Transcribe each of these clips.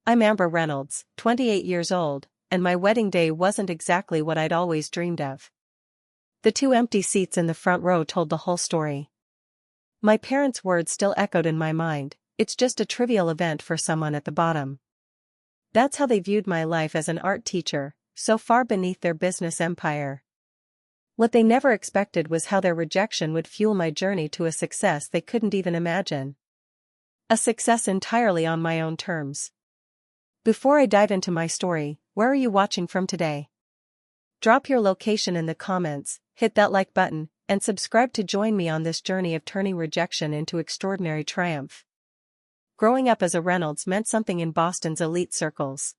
I'm Amber Reynolds, 28 years old, and my wedding day wasn't exactly what I'd always dreamed of. The two empty seats in the front row told the whole story. My parents' words still echoed in my mind, "It's just a trivial event for someone at the bottom." That's how they viewed my life as an art teacher, so far beneath their business empire. What they never expected was how their rejection would fuel my journey to a success they couldn't even imagine. A success entirely on my own terms. Before I dive into my story, where are you watching from today? Drop your location in the comments, hit that like button, and subscribe to join me on this journey of turning rejection into extraordinary triumph. Growing up as a Reynolds meant something in Boston's elite circles.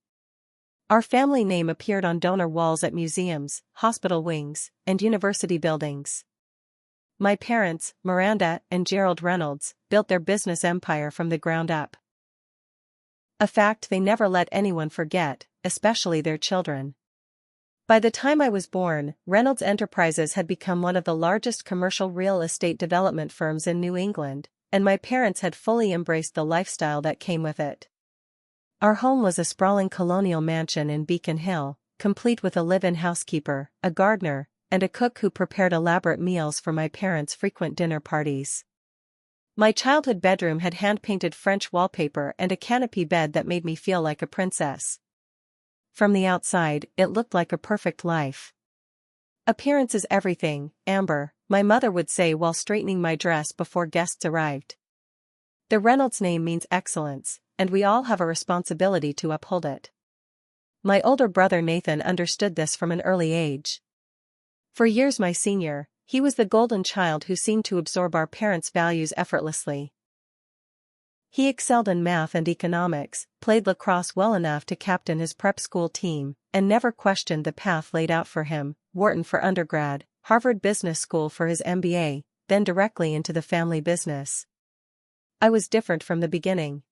Our family name appeared on donor walls at museums, hospital wings, and university buildings. My parents, Miranda and Gerald Reynolds, built their business empire from the ground up. A fact they never let anyone forget, especially their children. By the time I was born, Reynolds Enterprises had become one of the largest commercial real estate development firms in New England, and my parents had fully embraced the lifestyle that came with it. Our home was a sprawling colonial mansion in Beacon Hill, complete with a live-in housekeeper, a gardener, and a cook who prepared elaborate meals for my parents' frequent dinner parties. My childhood bedroom had hand-painted French wallpaper and a canopy bed that made me feel like a princess. From the outside, it looked like a perfect life. "Appearance is everything, Amber," my mother would say while straightening my dress before guests arrived. The Reynolds name means excellence, and we all have a responsibility to uphold it. My older brother Nathan understood this from an early age. For years my senior, he was the golden child who seemed to absorb our parents' values effortlessly. He excelled in math and economics, played lacrosse well enough to captain his prep school team, and never questioned the path laid out for him: Wharton for undergrad, Harvard Business School for his MBA, then directly into the family business. I was different from the beginning.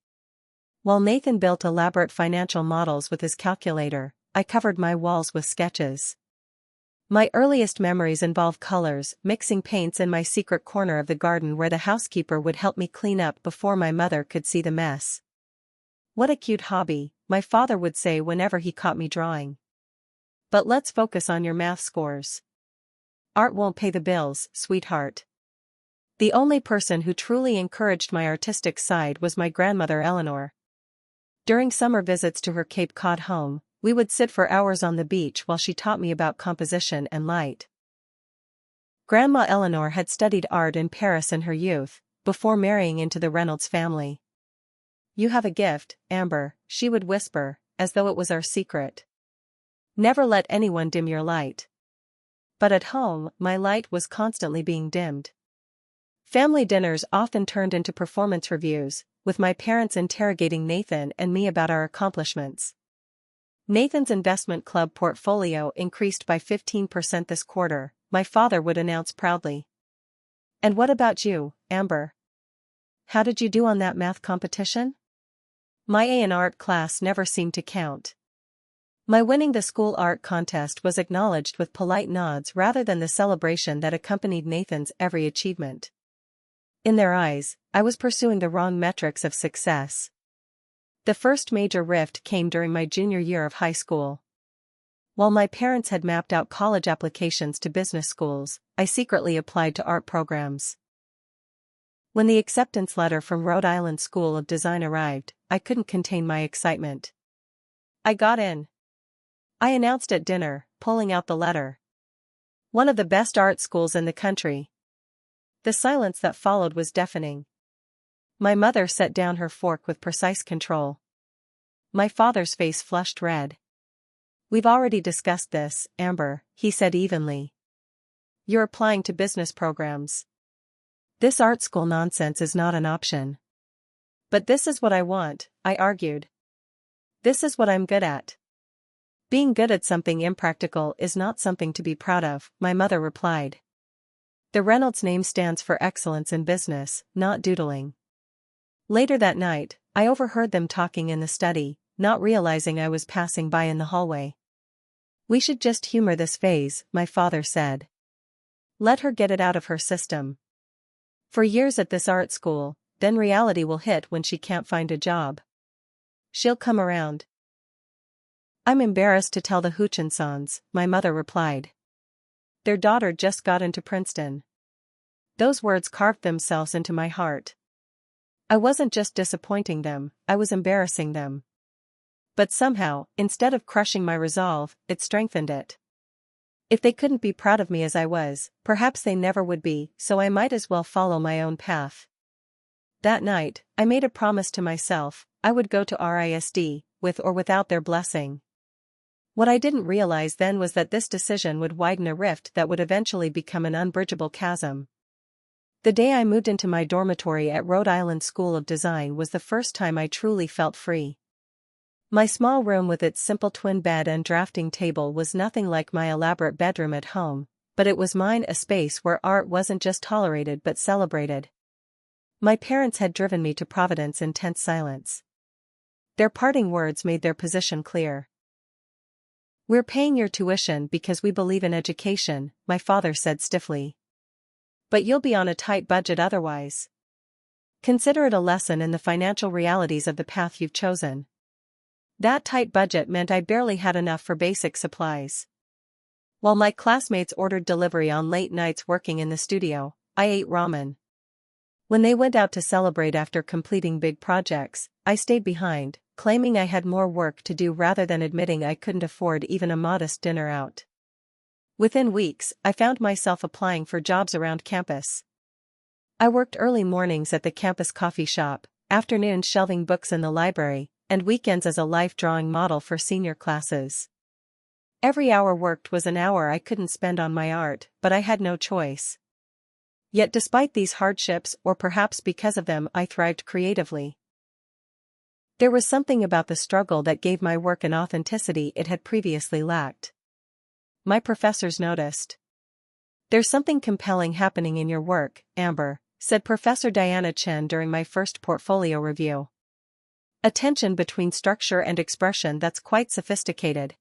While Nathan built elaborate financial models with his calculator, I covered my walls with sketches. My earliest memories involve colors, mixing paints in my secret corner of the garden where the housekeeper would help me clean up before my mother could see the mess. "What a cute hobby," my father would say whenever he caught me drawing. "But let's focus on your math scores. Art won't pay the bills, sweetheart." The only person who truly encouraged my artistic side was my grandmother Eleanor. During summer visits to her Cape Cod home, we would sit for hours on the beach while she taught me about composition and light. Grandma Eleanor had studied art in Paris in her youth, before marrying into the Reynolds family. "You have a gift, Amber," she would whisper, as though it was our secret. "Never let anyone dim your light." But at home, my light was constantly being dimmed. Family dinners often turned into performance reviews, with my parents interrogating Nathan and me about our accomplishments. "Nathan's investment club portfolio increased by 15% this quarter," my father would announce proudly. "And what about you, Amber? How did you do on that math competition?" My A in art class never seemed to count. My winning the school art contest was acknowledged with polite nods rather than the celebration that accompanied Nathan's every achievement. In their eyes, I was pursuing the wrong metrics of success. The first major rift came during my junior year of high school. While my parents had mapped out college applications to business schools, I secretly applied to art programs. When the acceptance letter from Rhode Island School of Design arrived, I couldn't contain my excitement. "I got in," I announced at dinner, pulling out the letter. "One of the best art schools in the country." The silence that followed was deafening. My mother set down her fork with precise control. My father's face flushed red. "We've already discussed this, Amber," he said evenly. "You're applying to business programs. This art school nonsense is not an option." "But this is what I want," I argued. "This is what I'm good at." "Being good at something impractical is not something to be proud of," my mother replied. The Reynolds name stands for excellence in business, not doodling. Later that night, I overheard them talking in the study, not realizing I was passing by in the hallway. "We should just humor this phase," my father said. "Let her get it out of her system. For years at this art school, then reality will hit when she can't find a job." she'll come around. I'm embarrassed to tell the Hutchinsons, my mother replied. Their daughter just got into Princeton. Those words carved themselves into my heart. I wasn't just disappointing them, I was embarrassing them. But somehow, instead of crushing my resolve, it strengthened it. If they couldn't be proud of me as I was, perhaps they never would be, so I might as well follow my own path. That night, I made a promise to myself, I would go to RISD, with or without their blessing. What I didn't realize then was that this decision would widen a rift that would eventually become an unbridgeable chasm. The day I moved into my dormitory at Rhode Island School of Design was the first time I truly felt free. My small room with its simple twin bed and drafting table was nothing like my elaborate bedroom at home, but it was mine, a space where art wasn't just tolerated but celebrated. My parents had driven me to Providence in tense silence. Their parting words made their position clear. We're paying your tuition because we believe in education, my father said stiffly. But you'll be on a tight budget otherwise. Consider it a lesson in the financial realities of the path you've chosen. That tight budget meant I barely had enough for basic supplies. While my classmates ordered delivery on late nights working in the studio, I ate ramen. When they went out to celebrate after completing big projects, I stayed behind, claiming I had more work to do rather than admitting I couldn't afford even a modest dinner out. Within weeks, I found myself applying for jobs around campus. I worked early mornings at the campus coffee shop, afternoons shelving books in the library, and weekends as a life drawing model for senior classes. Every hour worked was an hour I couldn't spend on my art, but I had no choice. Yet despite these hardships, or perhaps because of them, I thrived creatively. There was something about the struggle that gave my work an authenticity it had previously lacked. My professors noticed. There's something compelling happening in your work, Amber, said Professor Diana Chen during my first portfolio review. A tension between structure and expression that's quite sophisticated.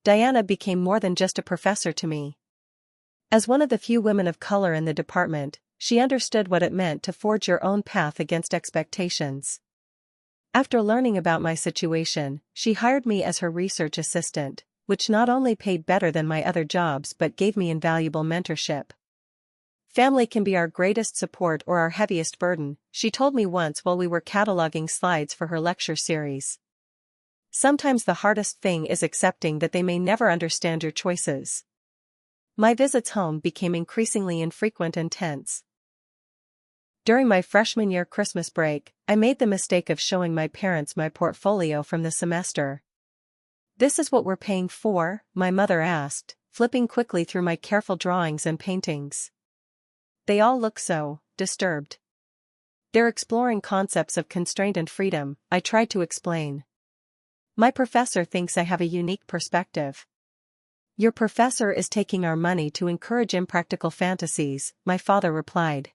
Diana became more than just a professor to me. As one of the few women of color in the department, she understood what it meant to forge your own path against expectations. After learning about my situation, she hired me as her research assistant, which not only paid better than my other jobs but gave me invaluable mentorship. Family can be our greatest support or our heaviest burden, she told me once while we were cataloging slides for her lecture series. Sometimes the hardest thing is accepting that they may never understand your choices. My visits home became increasingly infrequent and tense. During my freshman year Christmas break, I made the mistake of showing my parents my portfolio from the semester. "This is what we're paying for?" my mother asked, flipping quickly through my careful drawings and paintings. They all look so disturbed. They're exploring concepts of constraint and freedom, I tried to explain. My professor thinks I have a unique perspective. Your professor is taking our money to encourage impractical fantasies, my father replied.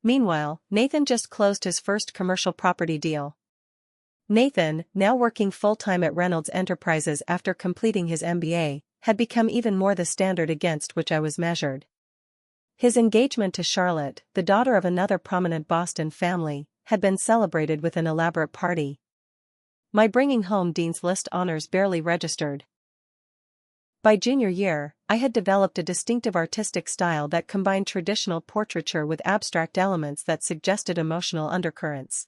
Meanwhile, Nathan just closed his first commercial property deal. Nathan, now working full-time at Reynolds Enterprises after completing his MBA, had become even more the standard against which I was measured. His engagement to Charlotte, the daughter of another prominent Boston family, had been celebrated with an elaborate party. My bringing home Dean's List honors barely registered. By junior year, I had developed a distinctive artistic style that combined traditional portraiture with abstract elements that suggested emotional undercurrents.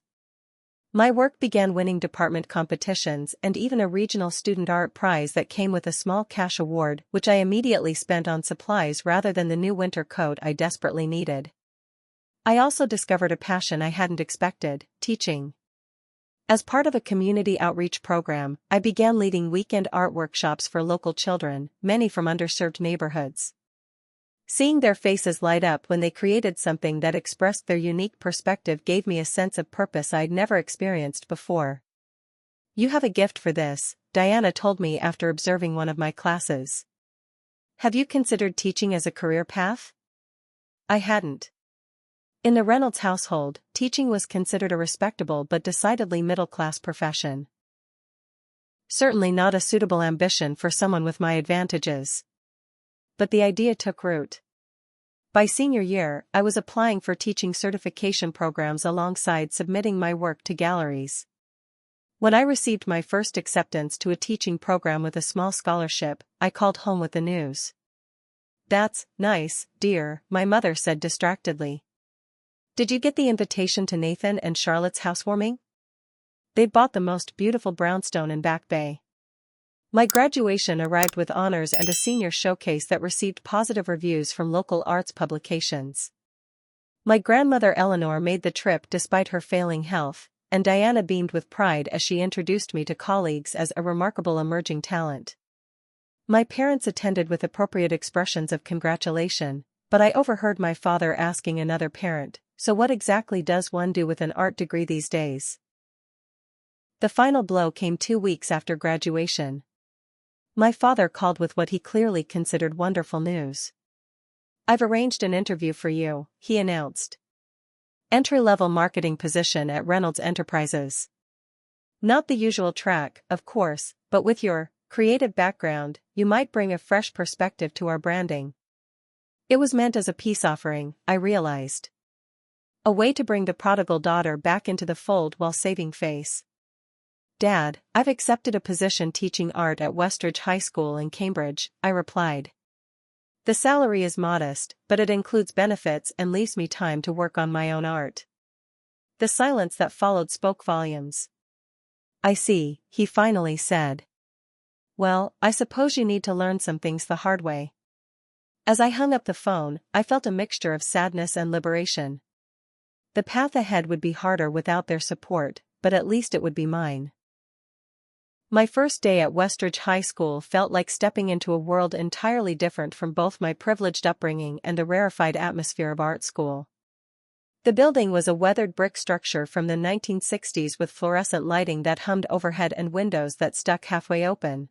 My work began winning department competitions and even a regional student art prize that came with a small cash award, which I immediately spent on supplies rather than the new winter coat I desperately needed. I also discovered a passion I hadn't expected: teaching. As part of a community outreach program, I began leading weekend art workshops for local children, many from underserved neighborhoods. Seeing their faces light up when they created something that expressed their unique perspective gave me a sense of purpose I'd never experienced before. "You have a gift for this," Diana told me after observing one of my classes. "Have you considered teaching as a career path?" I hadn't. In the Reynolds household, teaching was considered a respectable but decidedly middle-class profession. Certainly not a suitable ambition for someone with my advantages. But the idea took root. By senior year, I was applying for teaching certification programs alongside submitting my work to galleries. When I received my first acceptance to a teaching program with a small scholarship, I called home with the news. "That's nice, dear," my mother said distractedly. "Did you get the invitation to Nathan and Charlotte's housewarming? They bought the most beautiful brownstone in Back Bay." My graduation arrived with honors and a senior showcase that received positive reviews from local arts publications. My grandmother Eleanor made the trip despite her failing health, and Diana beamed with pride as she introduced me to colleagues as a remarkable emerging talent. My parents attended with appropriate expressions of congratulation, but I overheard my father asking another parent, "So what exactly does one do with an art degree these days?" The final blow came 2 weeks after graduation. My father called with what he clearly considered wonderful news. "I've arranged an interview for you," he announced. "Entry-level marketing position at Reynolds Enterprises. Not the usual track, of course, but with your creative background, you might bring a fresh perspective to our branding." It was meant as a peace offering, I realized. A way to bring the prodigal daughter back into the fold while saving face. "Dad, I've accepted a position teaching art at Westridge High School in Cambridge," I replied. "The salary is modest, but it includes benefits and leaves me time to work on my own art." The silence that followed spoke volumes. "I see," he finally said. "Well, I suppose you need to learn some things the hard way." As I hung up the phone, I felt a mixture of sadness and liberation. The path ahead would be harder without their support, but at least it would be mine. My first day at Westridge High School felt like stepping into a world entirely different from both my privileged upbringing and the rarefied atmosphere of art school. The building was a weathered brick structure from the 1960s with fluorescent lighting that hummed overhead and windows that stuck halfway open.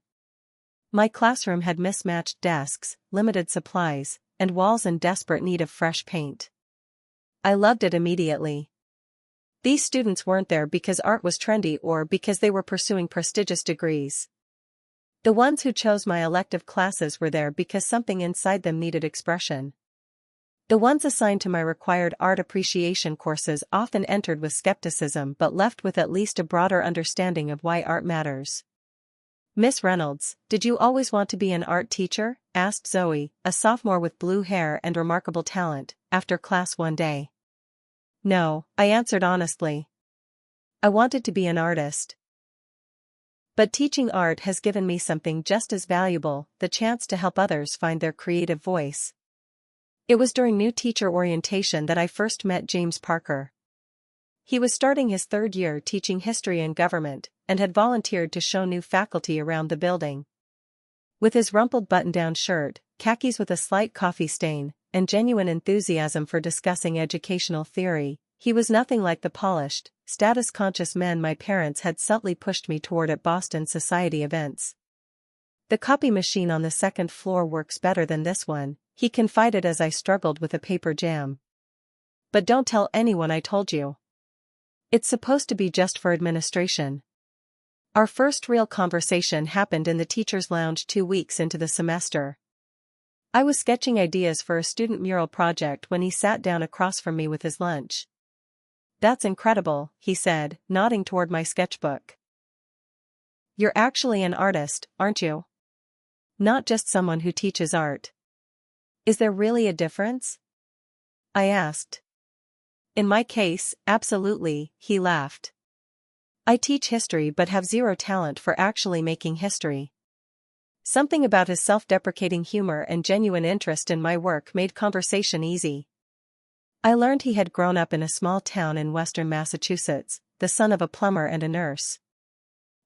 My classroom had mismatched desks, limited supplies, and walls in desperate need of fresh paint. I loved it immediately. These students weren't there because art was trendy or because they were pursuing prestigious degrees. The ones who chose my elective classes were there because something inside them needed expression. The ones assigned to my required art appreciation courses often entered with skepticism but left with at least a broader understanding of why art matters. "Miss Reynolds, did you always want to be an art teacher?" asked Zoe, a sophomore with blue hair and remarkable talent, after class one day. "No," I answered honestly. "I wanted to be an artist. But teaching art has given me something just as valuable, the chance to help others find their creative voice." It was during new teacher orientation that I first met James Parker. He was starting his 3rd year teaching history and government, and had volunteered to show new faculty around the building. With his rumpled button-down shirt, khakis with a slight coffee stain, and genuine enthusiasm for discussing educational theory, he was nothing like the polished, status-conscious men my parents had subtly pushed me toward at Boston society events. "The copy machine on the 2nd floor works better than this one," he confided as I struggled with a paper jam. "But don't tell anyone I told you. It's supposed to be just for administration." Our first real conversation happened in the teacher's lounge 2 weeks into the semester. I was sketching ideas for a student mural project when he sat down across from me with his lunch. "That's incredible," he said, nodding toward my sketchbook. "You're actually an artist, aren't you? Not just someone who teaches art." "Is there really a difference?" I asked. "In my case, absolutely," he laughed. "I teach history but have zero talent for actually making history." Something about his self-deprecating humor and genuine interest in my work made conversation easy. I learned he had grown up in a small town in western Massachusetts, the son of a plumber and a nurse.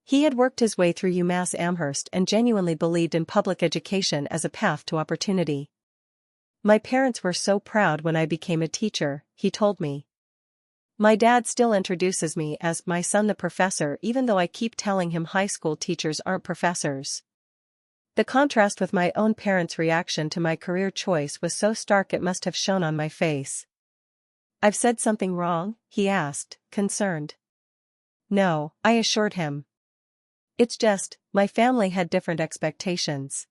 He had worked his way through UMass Amherst and genuinely believed in public education as a path to opportunity. "My parents were so proud when I became a teacher," he told me. "My dad still introduces me as my son the professor even though I keep telling him high school teachers aren't professors." The contrast with my own parents' reaction to my career choice was so stark it must have shown on my face. "I've said something wrong?" he asked, concerned. "No," I assured him. "It's just, my family had different expectations."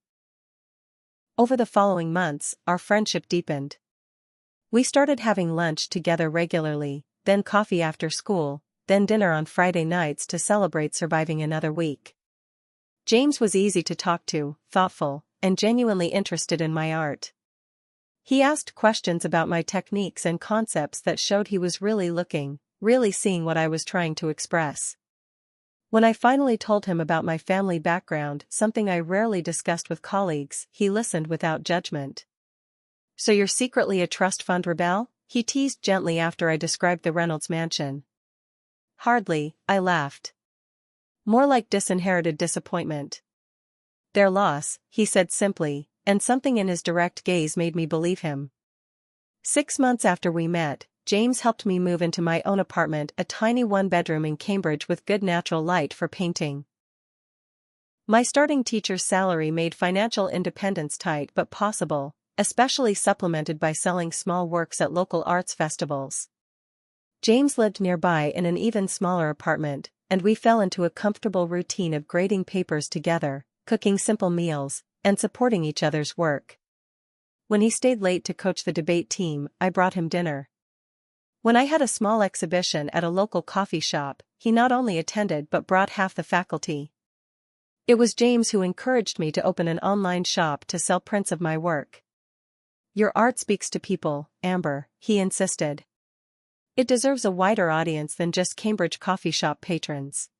Over the following months, our friendship deepened. We started having lunch together regularly, then coffee after school, then dinner on Friday nights to celebrate surviving another week. James was easy to talk to, thoughtful, and genuinely interested in my art. He asked questions about my techniques and concepts that showed he was really looking, really seeing what I was trying to express. When I finally told him about my family background, something I rarely discussed with colleagues, he listened without judgment. "So you're secretly a trust fund rebel?" he teased gently after I described the Reynolds mansion. "Hardly," I laughed. "More like disinherited disappointment." "Their loss," he said simply, and something in his direct gaze made me believe him. 6 months after we met, James helped me move into my own apartment, a tiny one-bedroom in Cambridge with good natural light for painting. My starting teacher's salary made financial independence tight but possible, especially supplemented by selling small works at local arts festivals. James lived nearby in an even smaller apartment, and we fell into a comfortable routine of grading papers together, cooking simple meals, and supporting each other's work. When he stayed late to coach the debate team, I brought him dinner. When I had a small exhibition at a local coffee shop, he not only attended but brought half the faculty. It was James who encouraged me to open an online shop to sell prints of my work. "Your art speaks to people, Amber," he insisted. "It deserves a wider audience than just Cambridge coffee shop patrons."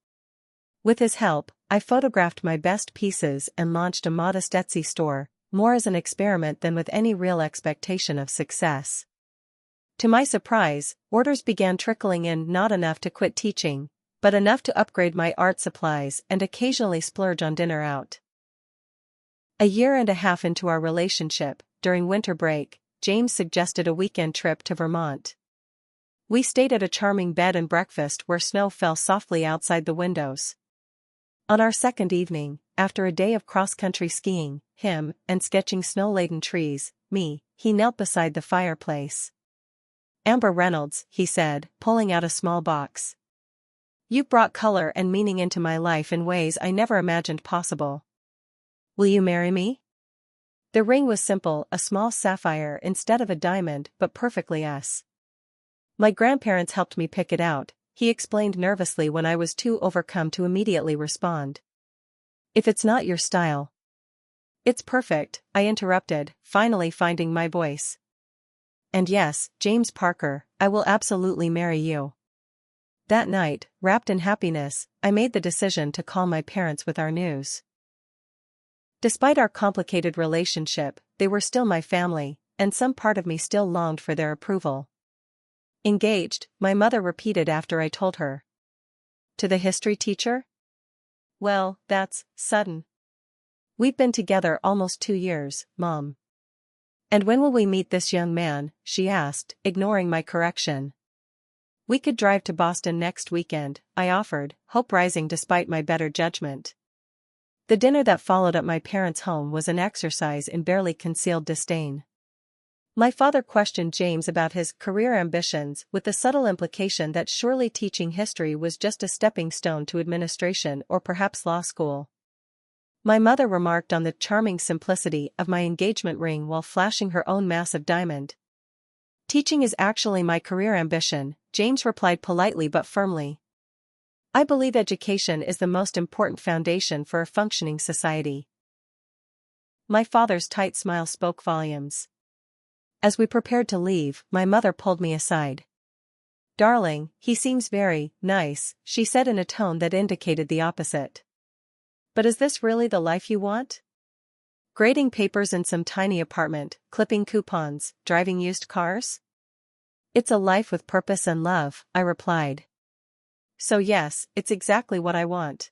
With his help, I photographed my best pieces and launched a modest Etsy store, more as an experiment than with any real expectation of success. To my surprise, orders began trickling in, not enough to quit teaching, but enough to upgrade my art supplies and occasionally splurge on dinner out. A year and a half into our relationship, during winter break, James suggested a weekend trip to Vermont. We stayed at a charming bed and breakfast where snow fell softly outside the windows. On our second evening, after a day of cross-country skiing, him, and sketching snow-laden trees, me, he knelt beside the fireplace. "Amber Reynolds," he said, pulling out a small box. "You've brought color and meaning into my life in ways I never imagined possible. Will you marry me?" The ring was simple, a small sapphire instead of a diamond, but perfectly us. "My grandparents helped me pick it out," he explained nervously when I was too overcome to immediately respond. "If it's not your style." "It's perfect," I interrupted, finally finding my voice. "And yes, James Parker, I will absolutely marry you." That night, wrapped in happiness, I made the decision to call my parents with our news. Despite our complicated relationship, they were still my family, and some part of me still longed for their approval. "Engaged," my mother repeated after I told her. "To the history teacher? Well, that's sudden. We've been together almost 2 years, Mom." "And when will we meet this young man?" she asked, ignoring my correction. "We could drive to Boston next weekend," I offered, hope rising despite my better judgment. The dinner that followed at my parents' home was an exercise in barely concealed disdain. My father questioned James about his career ambitions with the subtle implication that surely teaching history was just a stepping stone to administration or perhaps law school. My mother remarked on the charming simplicity of my engagement ring while flashing her own massive diamond. "Teaching is actually my career ambition," James replied politely but firmly. "I believe education is the most important foundation for a functioning society." My father's tight smile spoke volumes. As we prepared to leave, my mother pulled me aside. "Darling, he seems very nice," she said in a tone that indicated the opposite. "But is this really the life you want? Grading papers in some tiny apartment, clipping coupons, driving used cars?" "It's a life with purpose and love," I replied. "So yes, it's exactly what I want."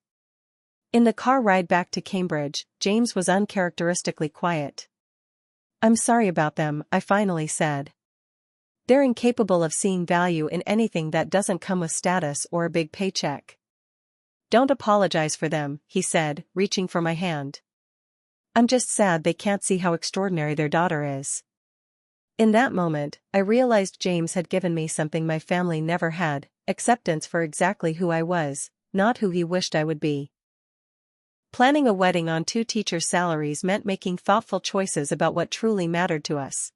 In the car ride back to Cambridge, James was uncharacteristically quiet. "I'm sorry about them," I finally said. "They're incapable of seeing value in anything that doesn't come with status or a big paycheck." "Don't apologize for them," he said, reaching for my hand. "I'm just sad they can't see how extraordinary their daughter is." In that moment, I realized James had given me something my family never had, acceptance for exactly who I was, not who he wished I would be. Planning a wedding on 2 teachers' salaries meant making thoughtful choices about what truly mattered to us.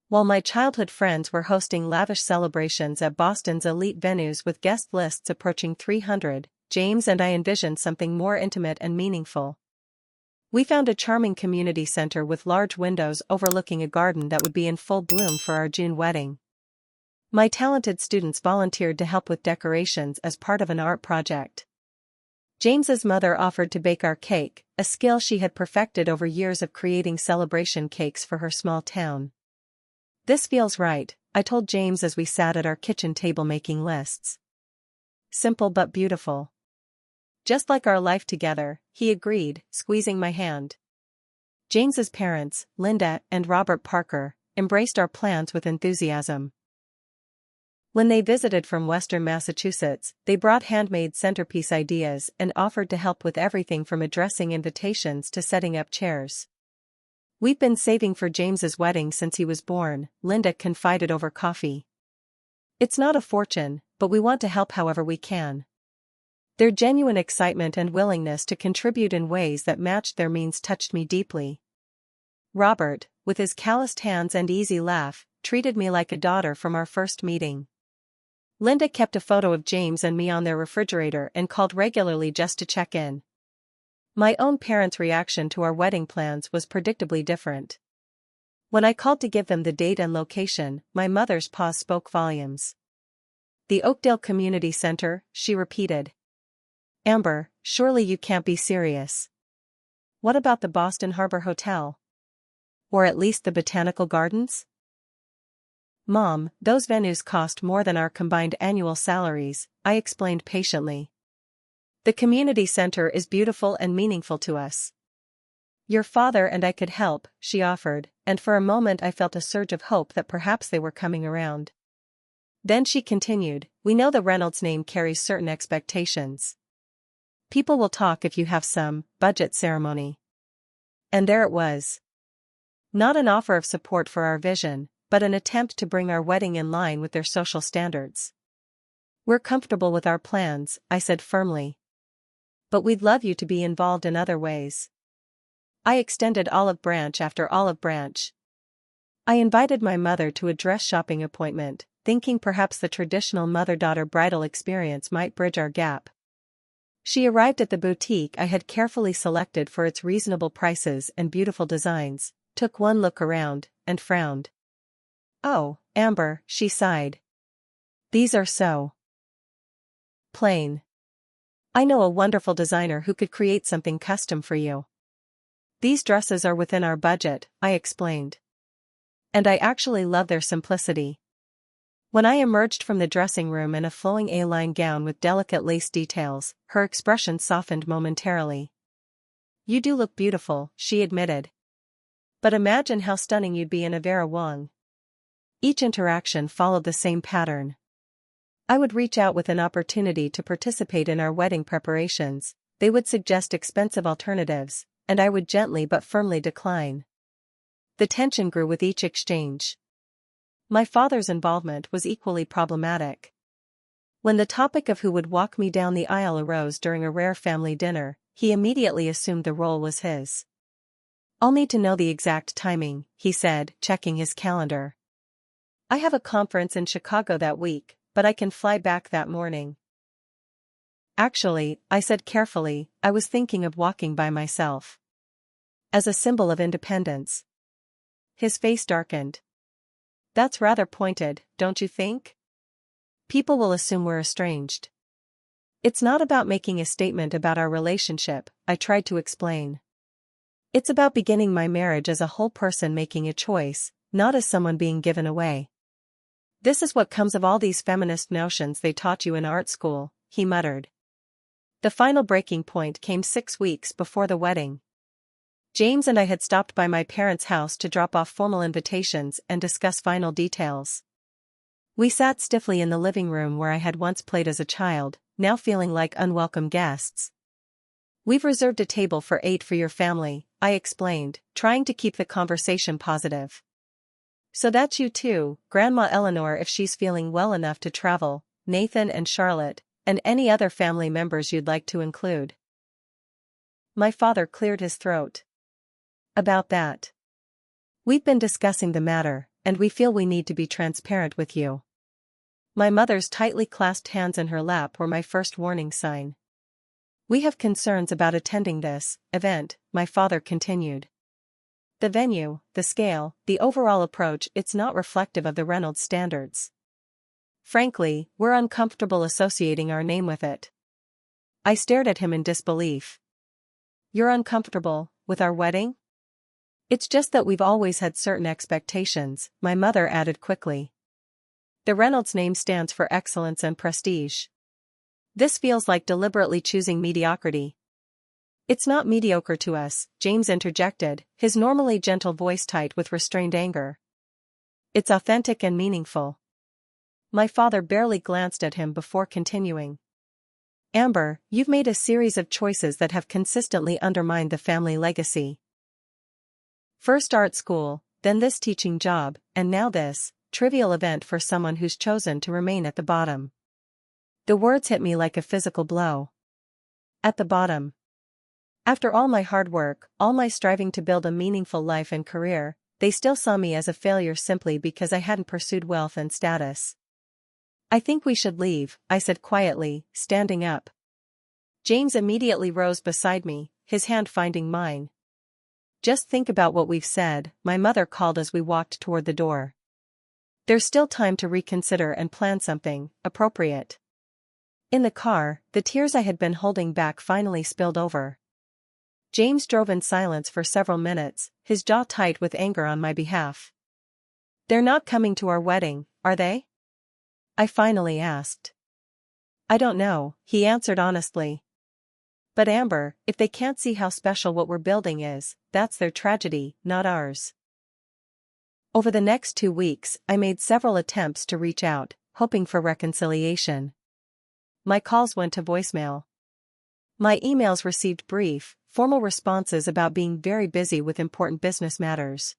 While my childhood friends were hosting lavish celebrations at Boston's elite venues with guest lists approaching 300, James and I envisioned something more intimate and meaningful. We found a charming community center with large windows overlooking a garden that would be in full bloom for our June wedding. My talented students volunteered to help with decorations as part of an art project. James's mother offered to bake our cake, a skill she had perfected over years of creating celebration cakes for her small town. "This feels right," I told James as we sat at our kitchen table making lists. "Simple but beautiful. Just like our life together," he agreed, squeezing my hand. James's parents, Linda and Robert Parker, embraced our plans with enthusiasm. When they visited from Western Massachusetts, they brought handmade centerpiece ideas and offered to help with everything from addressing invitations to setting up chairs. "We've been saving for James's wedding since he was born," Linda confided over coffee. "It's not a fortune, but we want to help however we can." Their genuine excitement and willingness to contribute in ways that matched their means touched me deeply. Robert, with his calloused hands and easy laugh, treated me like a daughter from our first meeting. Linda kept a photo of James and me on their refrigerator and called regularly just to check in. My own parents' reaction to our wedding plans was predictably different. When I called to give them the date and location, my mother's pause spoke volumes. "The Oakdale Community Center," she repeated. "Amber, surely you can't be serious. What about the Boston Harbor Hotel? Or at least the Botanical Gardens?" "Mom, those venues cost more than our combined annual salaries," I explained patiently. "The community center is beautiful and meaningful to us." "Your father and I could help," she offered, and for a moment I felt a surge of hope that perhaps they were coming around. Then she continued, "We know the Reynolds name carries certain expectations. People will talk if you have some budget ceremony." And there it was. Not an offer of support for our vision, but an attempt to bring our wedding in line with their social standards. "We're comfortable with our plans," I said firmly. "But we'd love you to be involved in other ways." I extended olive branch after olive branch. I invited my mother to a dress shopping appointment, thinking perhaps the traditional mother-daughter bridal experience might bridge our gap. She arrived at the boutique I had carefully selected for its reasonable prices and beautiful designs, took one look around, and frowned. "Oh, Amber," she sighed. "These are so plain. I know a wonderful designer who could create something custom for you." "These dresses are within our budget," I explained. "And I actually love their simplicity." When I emerged from the dressing room in a flowing A-line gown with delicate lace details, her expression softened momentarily. "You do look beautiful," she admitted. "But imagine how stunning you'd be in a Vera Wang." Each interaction followed the same pattern. I would reach out with an opportunity to participate in our wedding preparations, they would suggest expensive alternatives, and I would gently but firmly decline. The tension grew with each exchange. My father's involvement was equally problematic. When the topic of who would walk me down the aisle arose during a rare family dinner, he immediately assumed the role was his. "I'll need to know the exact timing," he said, checking his calendar. "I have a conference in Chicago that week, but I can fly back that morning." "Actually," I said carefully, "I was thinking of walking by myself. As a symbol of independence." His face darkened. "That's rather pointed, don't you think? People will assume we're estranged." "It's not about making a statement about our relationship," I tried to explain. "It's about beginning my marriage as a whole person making a choice, not as someone being given away." "This is what comes of all these feminist notions they taught you in art school," he muttered. The final breaking point came 6 weeks before the wedding. James and I had stopped by my parents' house to drop off formal invitations and discuss final details. We sat stiffly in the living room where I had once played as a child, now feeling like unwelcome guests. "We've reserved a table for 8 for your family," I explained, trying to keep the conversation positive. "So that's you too, Grandma Eleanor if she's feeling well enough to travel, Nathan and Charlotte, and any other family members you'd like to include." My father cleared his throat. "About that. We've been discussing the matter, and we feel we need to be transparent with you. My mother's tightly clasped hands in her lap were my first warning sign. We have concerns about attending this event, my father continued. The venue, the scale, the overall approach, it's not reflective of the Reynolds standards. Frankly, we're uncomfortable associating our name with it. I stared at him in disbelief. You're uncomfortable with our wedding? It's just that we've always had certain expectations, my mother added quickly. The Reynolds name stands for excellence and prestige. This feels like deliberately choosing mediocrity. It's not mediocre to us, James interjected, his normally gentle voice tight with restrained anger. It's authentic and meaningful. My father barely glanced at him before continuing. Amber, you've made a series of choices that have consistently undermined the family legacy. First art school, then this teaching job, and now this trivial event for someone who's chosen to remain at the bottom. The words hit me like a physical blow. At the bottom. After all my hard work, all my striving to build a meaningful life and career, they still saw me as a failure simply because I hadn't pursued wealth and status. I think we should leave, I said quietly, standing up. James immediately rose beside me, his hand finding mine. Just think about what we've said, my mother called as we walked toward the door. There's still time to reconsider and plan something appropriate. In the car, the tears I had been holding back finally spilled over. James drove in silence for several minutes, his jaw tight with anger on my behalf. They're not coming to our wedding, are they? I finally asked. I don't know, he answered honestly. But Amber, if they can't see how special what we're building is, that's their tragedy, not ours. Over the next 2 weeks, I made several attempts to reach out, hoping for reconciliation. My calls went to voicemail. My emails received brief, formal responses about being very busy with important business matters.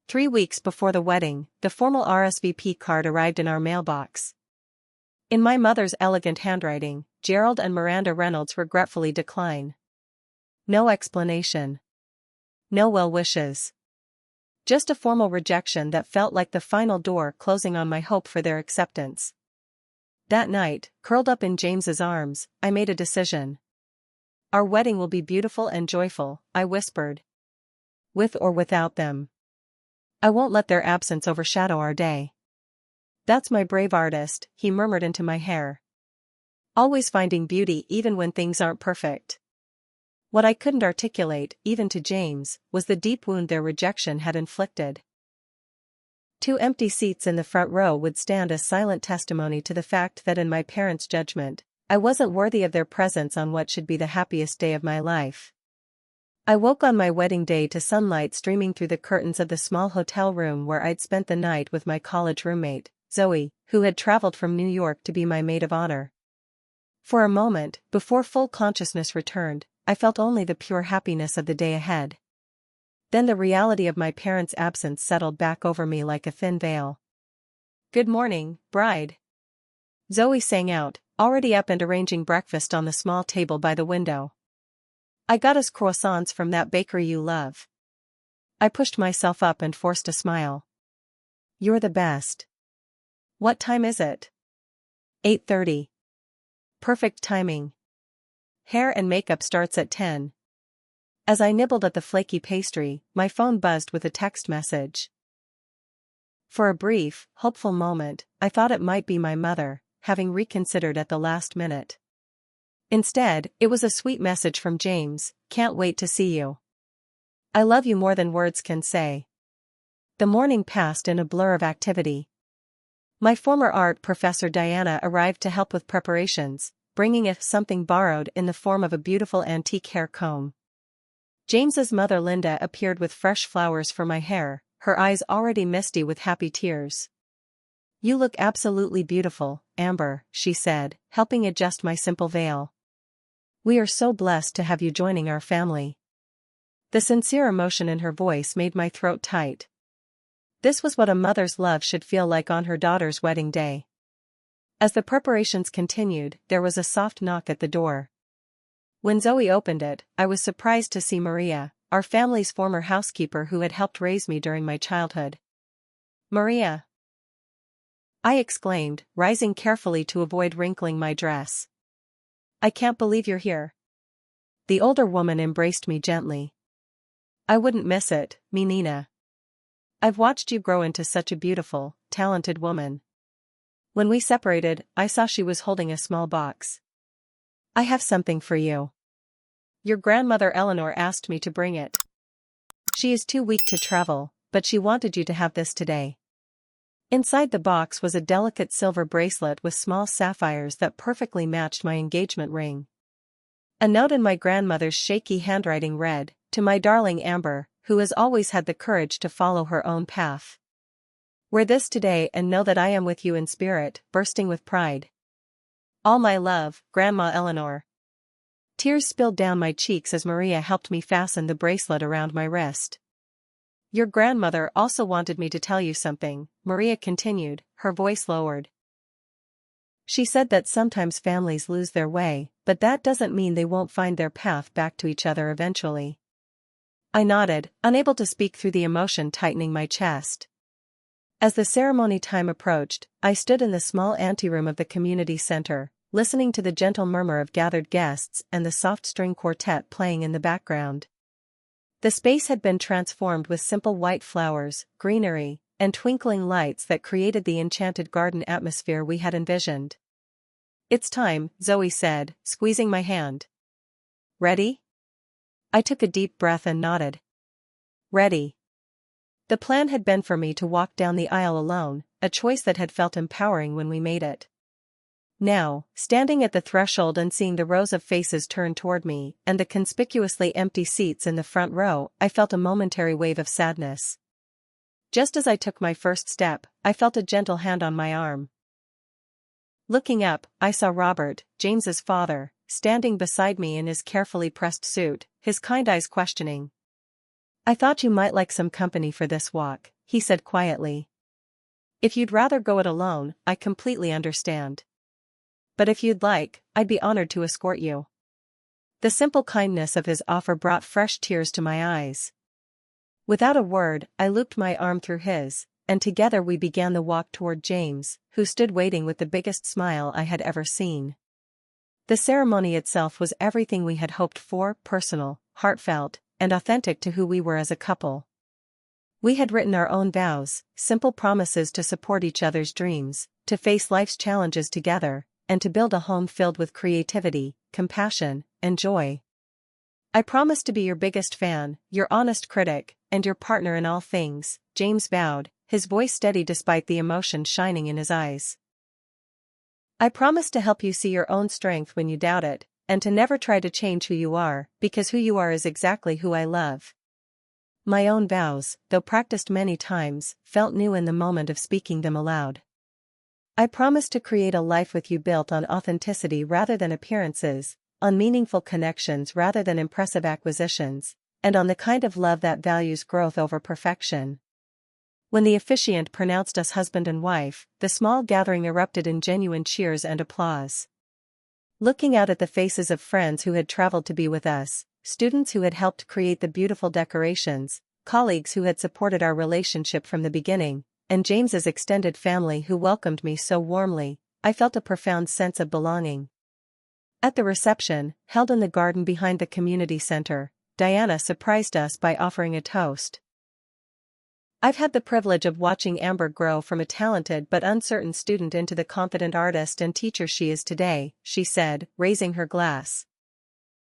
3 weeks before the wedding, the formal RSVP card arrived in our mailbox. In my mother's elegant handwriting, Gerald and Miranda Reynolds regretfully decline. No explanation. No well wishes. Just a formal rejection that felt like the final door closing on my hope for their acceptance. That night, curled up in James's arms, I made a decision. Our wedding will be beautiful and joyful, I whispered. With or without them. I won't let their absence overshadow our day. That's my brave artist, he murmured into my hair. Always finding beauty even when things aren't perfect. What I couldn't articulate, even to James, was the deep wound their rejection had inflicted. 2 empty seats in the front row would stand as silent testimony to the fact that in my parents' judgment, I wasn't worthy of their presence on what should be the happiest day of my life. I woke on my wedding day to sunlight streaming through the curtains of the small hotel room where I'd spent the night with my college roommate, Zoe, who had traveled from New York to be my maid of honor. For a moment, before full consciousness returned, I felt only the pure happiness of the day ahead. Then the reality of my parents' absence settled back over me like a thin veil. Good morning, bride. Zoe sang out, already up and arranging breakfast on the small table by the window. I got us croissants from that bakery you love. I pushed myself up and forced a smile. You're the best. What time is it? 8:30. Perfect timing. Hair and makeup starts at 10. As I nibbled at the flaky pastry, my phone buzzed with a text message. For a brief, hopeful moment, I thought it might be my mother, having reconsidered at the last minute. Instead, it was a sweet message from James, can't wait to see you. I love you more than words can say. The morning passed in a blur of activity. My former art professor Diana arrived to help with preparations, bringing something borrowed in the form of a beautiful antique hair comb. James's mother Linda appeared with fresh flowers for my hair, her eyes already misty with happy tears. You look absolutely beautiful, Amber, she said, helping adjust my simple veil. We are so blessed to have you joining our family. The sincere emotion in her voice made my throat tight. This was what a mother's love should feel like on her daughter's wedding day. As the preparations continued, there was a soft knock at the door. When Zoe opened it, I was surprised to see Maria, our family's former housekeeper who had helped raise me during my childhood. Maria! I exclaimed, rising carefully to avoid wrinkling my dress. I can't believe you're here. The older woman embraced me gently. I wouldn't miss it, me Nina. I've watched you grow into such a beautiful, talented woman. When we separated, I saw she was holding a small box. I have something for you. Your grandmother Eleanor asked me to bring it. She is too weak to travel, but she wanted you to have this today. Inside the box was a delicate silver bracelet with small sapphires that perfectly matched my engagement ring. A note in my grandmother's shaky handwriting read, "To my darling Amber, who has always had the courage to follow her own path. Wear this today and know that I am with you in spirit, bursting with pride. All my love, Grandma Eleanor." Tears spilled down my cheeks as Maria helped me fasten the bracelet around my wrist. Your grandmother also wanted me to tell you something, Maria continued, her voice lowered. She said that sometimes families lose their way, but that doesn't mean they won't find their path back to each other eventually. I nodded, unable to speak through the emotion tightening my chest. As the ceremony time approached, I stood in the small anteroom of the community center, listening to the gentle murmur of gathered guests and the soft string quartet playing in the background. The space had been transformed with simple white flowers, greenery, and twinkling lights that created the enchanted garden atmosphere we had envisioned. It's time, Zoe said, squeezing my hand. Ready? I took a deep breath and nodded. Ready. The plan had been for me to walk down the aisle alone, a choice that had felt empowering when we made it. Now, standing at the threshold and seeing the rows of faces turn toward me and the conspicuously empty seats in the front row, I felt a momentary wave of sadness. Just as I took my first step, I felt a gentle hand on my arm. Looking up, I saw Robert, James's father, standing beside me in his carefully pressed suit, his kind eyes questioning. I thought you might like some company for this walk, he said quietly. If you'd rather go it alone, I completely understand. But if you'd like, I'd be honored to escort you. The simple kindness of his offer brought fresh tears to my eyes. Without a word, I looped my arm through his, and together we began the walk toward James, who stood waiting with the biggest smile I had ever seen. The ceremony itself was everything we had hoped for, personal, heartfelt, and authentic to who we were as a couple. We had written our own vows, simple promises to support each other's dreams, to face life's challenges together, and to build a home filled with creativity, compassion, and joy. I promise to be your biggest fan, your honest critic, and your partner in all things, James vowed, his voice steady despite the emotion shining in his eyes. I promise to help you see your own strength when you doubt it, and to never try to change who you are, because who you are is exactly who I love. My own vows, though practiced many times, felt new in the moment of speaking them aloud. I promise to create a life with you built on authenticity rather than appearances, on meaningful connections rather than impressive acquisitions, and on the kind of love that values growth over perfection. When the officiant pronounced us husband and wife, the small gathering erupted in genuine cheers and applause. Looking out at the faces of friends who had traveled to be with us, students who had helped create the beautiful decorations, colleagues who had supported our relationship from the beginning, and James's extended family who welcomed me so warmly, I felt a profound sense of belonging. At the reception, held in the garden behind the community center, Diana surprised us by offering a toast. I've had the privilege of watching Amber grow from a talented but uncertain student into the confident artist and teacher she is today, she said, raising her glass.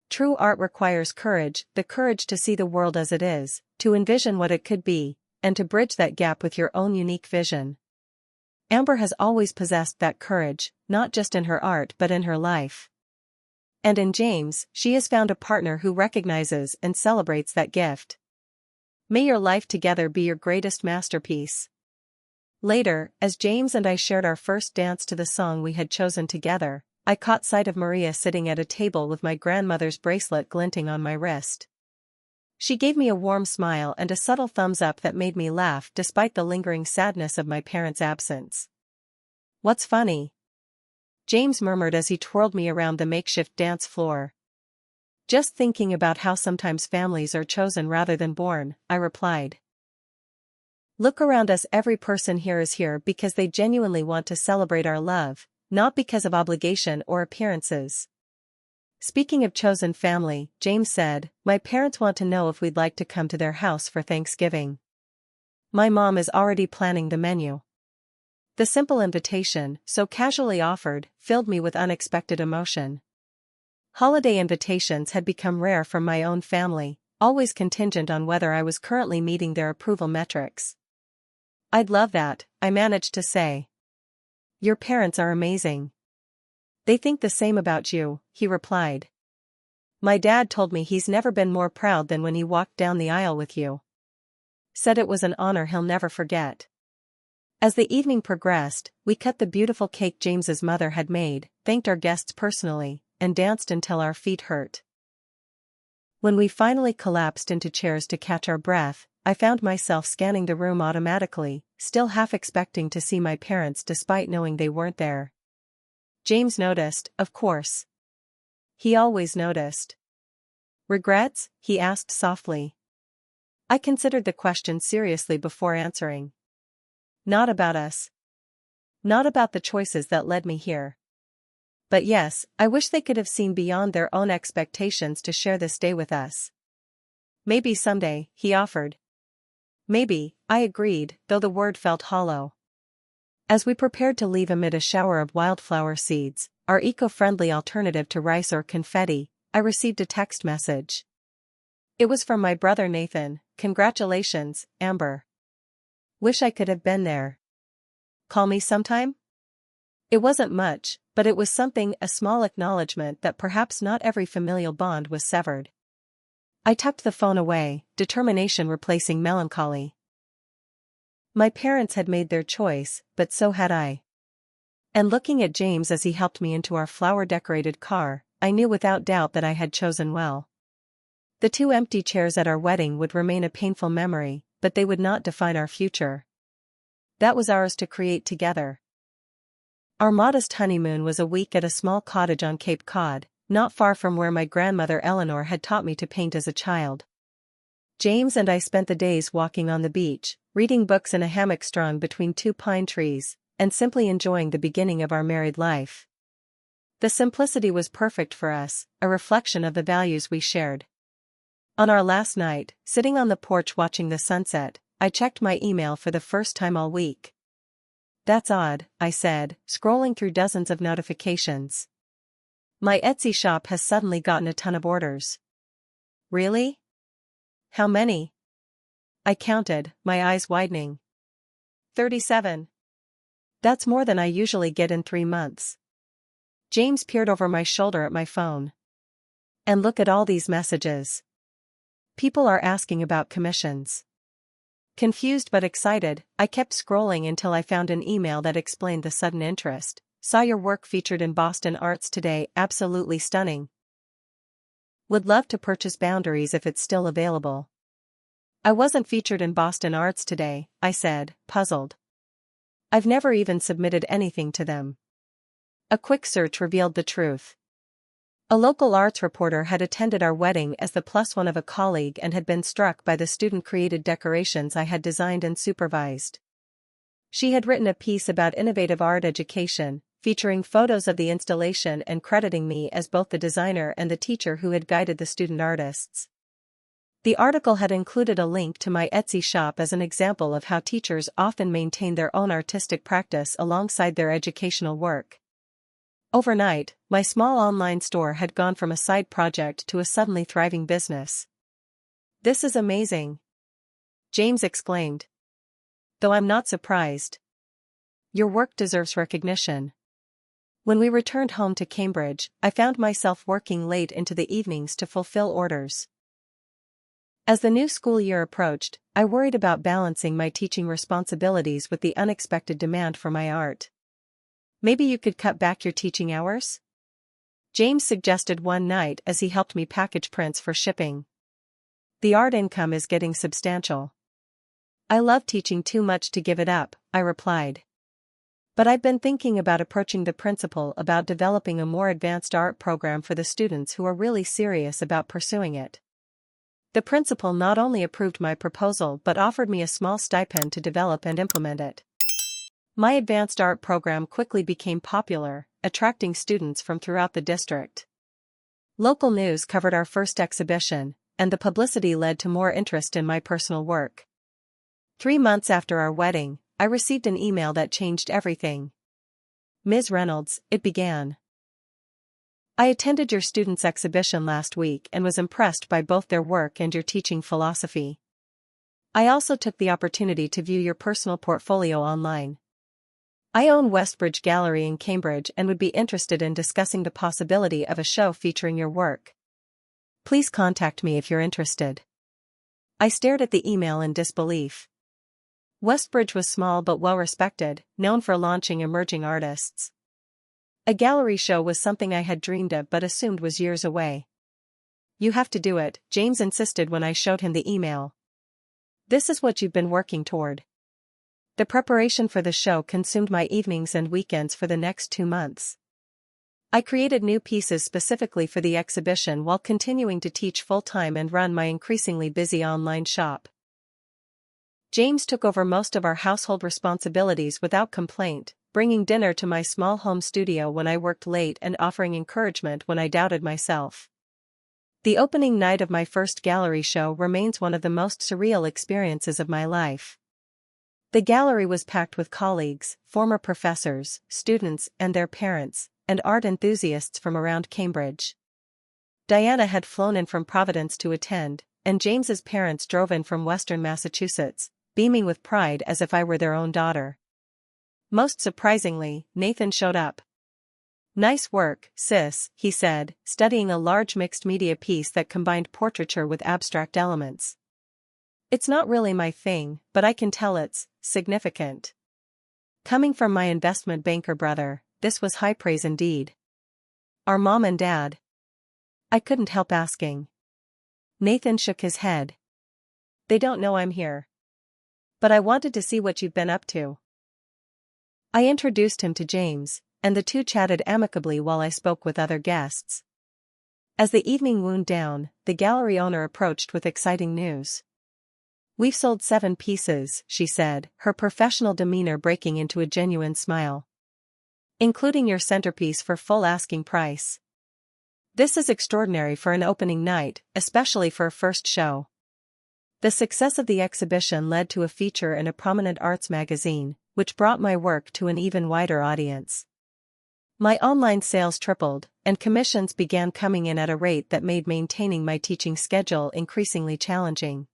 True art requires courage, the courage to see the world as it is, to envision what it could be, and to bridge that gap with your own unique vision. Amber has always possessed that courage, not just in her art but in her life. And in James, she has found a partner who recognizes and celebrates that gift. May your life together be your greatest masterpiece. Later, as James and I shared our first dance to the song we had chosen together, I caught sight of Maria sitting at a table with my grandmother's bracelet glinting on my wrist. She gave me a warm smile and a subtle thumbs up that made me laugh despite the lingering sadness of my parents' absence. What's funny? James murmured as he twirled me around the makeshift dance floor. Just thinking about how sometimes families are chosen rather than born, I replied. Look around us, every person here is here because they genuinely want to celebrate our love, not because of obligation or appearances. Speaking of chosen family, James said, my parents want to know if we'd like to come to their house for Thanksgiving. My mom is already planning the menu. The simple invitation, so casually offered, filled me with unexpected emotion. Holiday invitations had become rare from my own family, always contingent on whether I was currently meeting their approval metrics. I'd love that, I managed to say. Your parents are amazing. They think the same about you, he replied. My dad told me he's never been more proud than when he walked down the aisle with you. Said it was an honor he'll never forget. As the evening progressed, we cut the beautiful cake James's mother had made, thanked our guests personally, and danced until our feet hurt. When we finally collapsed into chairs to catch our breath, I found myself scanning the room automatically, still half expecting to see my parents despite knowing they weren't there. James noticed, of course. He always noticed. Regrets? He asked softly. I considered the question seriously before answering. Not about us. Not about the choices that led me here. But yes, I wish they could have seen beyond their own expectations to share this day with us. Maybe someday, he offered. Maybe, I agreed, though the word felt hollow. As we prepared to leave amid a shower of wildflower seeds, our eco-friendly alternative to rice or confetti, I received a text message. It was from my brother Nathan. Congratulations, Amber. Wish I could have been there. Call me sometime? It wasn't much, but it was something, a small acknowledgement that perhaps not every familial bond was severed. I tucked the phone away, determination replacing melancholy. My parents had made their choice, but so had I. And looking at James as he helped me into our flower-decorated car, I knew without doubt that I had chosen well. The 2 empty chairs at our wedding would remain a painful memory, but they would not define our future. That was ours to create together. Our modest honeymoon was a week at a small cottage on Cape Cod, not far from where my grandmother Eleanor had taught me to paint as a child. James and I spent the days walking on the beach, reading books in a hammock strung between 2 pine trees, and simply enjoying the beginning of our married life. The simplicity was perfect for us, a reflection of the values we shared. On our last night, sitting on the porch watching the sunset, I checked my email for the first time all week. That's odd, I said, scrolling through dozens of notifications. My Etsy shop has suddenly gotten a ton of orders. Really? How many? I counted, my eyes widening. 37. That's more than I usually get in 3 months. James peered over my shoulder at my phone. And look at all these messages. People are asking about commissions. Confused but excited, I kept scrolling until I found an email that explained the sudden interest. Saw your work featured in Boston Arts today, absolutely stunning. Would love to purchase Boundaries if it's still available. I wasn't featured in Boston Arts today, I said, puzzled. I've never even submitted anything to them. A quick search revealed the truth. A local arts reporter had attended our wedding as the +1 of a colleague and had been struck by the student-created decorations I had designed and supervised. She had written a piece about innovative art education, featuring photos of the installation and crediting me as both the designer and the teacher who had guided the student artists. The article had included a link to my Etsy shop as an example of how teachers often maintain their own artistic practice alongside their educational work. Overnight, my small online store had gone from a side project to a suddenly thriving business. This is amazing, James exclaimed. Though I'm not surprised. Your work deserves recognition. When we returned home to Cambridge, I found myself working late into the evenings to fulfill orders. As the new school year approached, I worried about balancing my teaching responsibilities with the unexpected demand for my art. Maybe you could cut back your teaching hours? James suggested one night as he helped me package prints for shipping. The art income is getting substantial. I love teaching too much to give it up, I replied. But I've been thinking about approaching the principal about developing a more advanced art program for the students who are really serious about pursuing it. The principal not only approved my proposal but offered me a small stipend to develop and implement it. My advanced art program quickly became popular, attracting students from throughout the district. Local news covered our first exhibition, and the publicity led to more interest in my personal work. 3 months after our wedding, I received an email that changed everything. Ms. Reynolds, it began. I attended your students' exhibition last week and was impressed by both their work and your teaching philosophy. I also took the opportunity to view your personal portfolio online. I own Westbridge Gallery in Cambridge and would be interested in discussing the possibility of a show featuring your work. Please contact me if you're interested. I stared at the email in disbelief. Westbridge was small but well-respected, known for launching emerging artists. A gallery show was something I had dreamed of but assumed was years away. You have to do it, James insisted when I showed him the email. This is what you've been working toward. The preparation for the show consumed my evenings and weekends for the next 2 months. I created new pieces specifically for the exhibition while continuing to teach full-time and run my increasingly busy online shop. James took over most of our household responsibilities without complaint, bringing dinner to my small home studio when I worked late and offering encouragement when I doubted myself. The opening night of my first gallery show remains one of the most surreal experiences of my life. The gallery was packed with colleagues, former professors, students and their parents, and art enthusiasts from around Cambridge. Diana had flown in from Providence to attend, and James's parents drove in from Western Massachusetts, beaming with pride as if I were their own daughter. Most surprisingly, Nathan showed up. Nice work, sis, he said, studying a large mixed-media piece that combined portraiture with abstract elements. It's not really my thing, but I can tell it's significant. Coming from my investment banker brother, this was high praise indeed. Our mom and dad? I couldn't help asking. Nathan shook his head. They don't know I'm here. But I wanted to see what you've been up to. I introduced him to James, and the two chatted amicably while I spoke with other guests. As the evening wound down, the gallery owner approached with exciting news. We've sold 7 pieces, she said, her professional demeanor breaking into a genuine smile. Including your centerpiece for full asking price. This is extraordinary for an opening night, especially for a first show. The success of the exhibition led to a feature in a prominent arts magazine, which brought my work to an even wider audience. My online sales tripled, and commissions began coming in at a rate that made maintaining my teaching schedule increasingly challenging.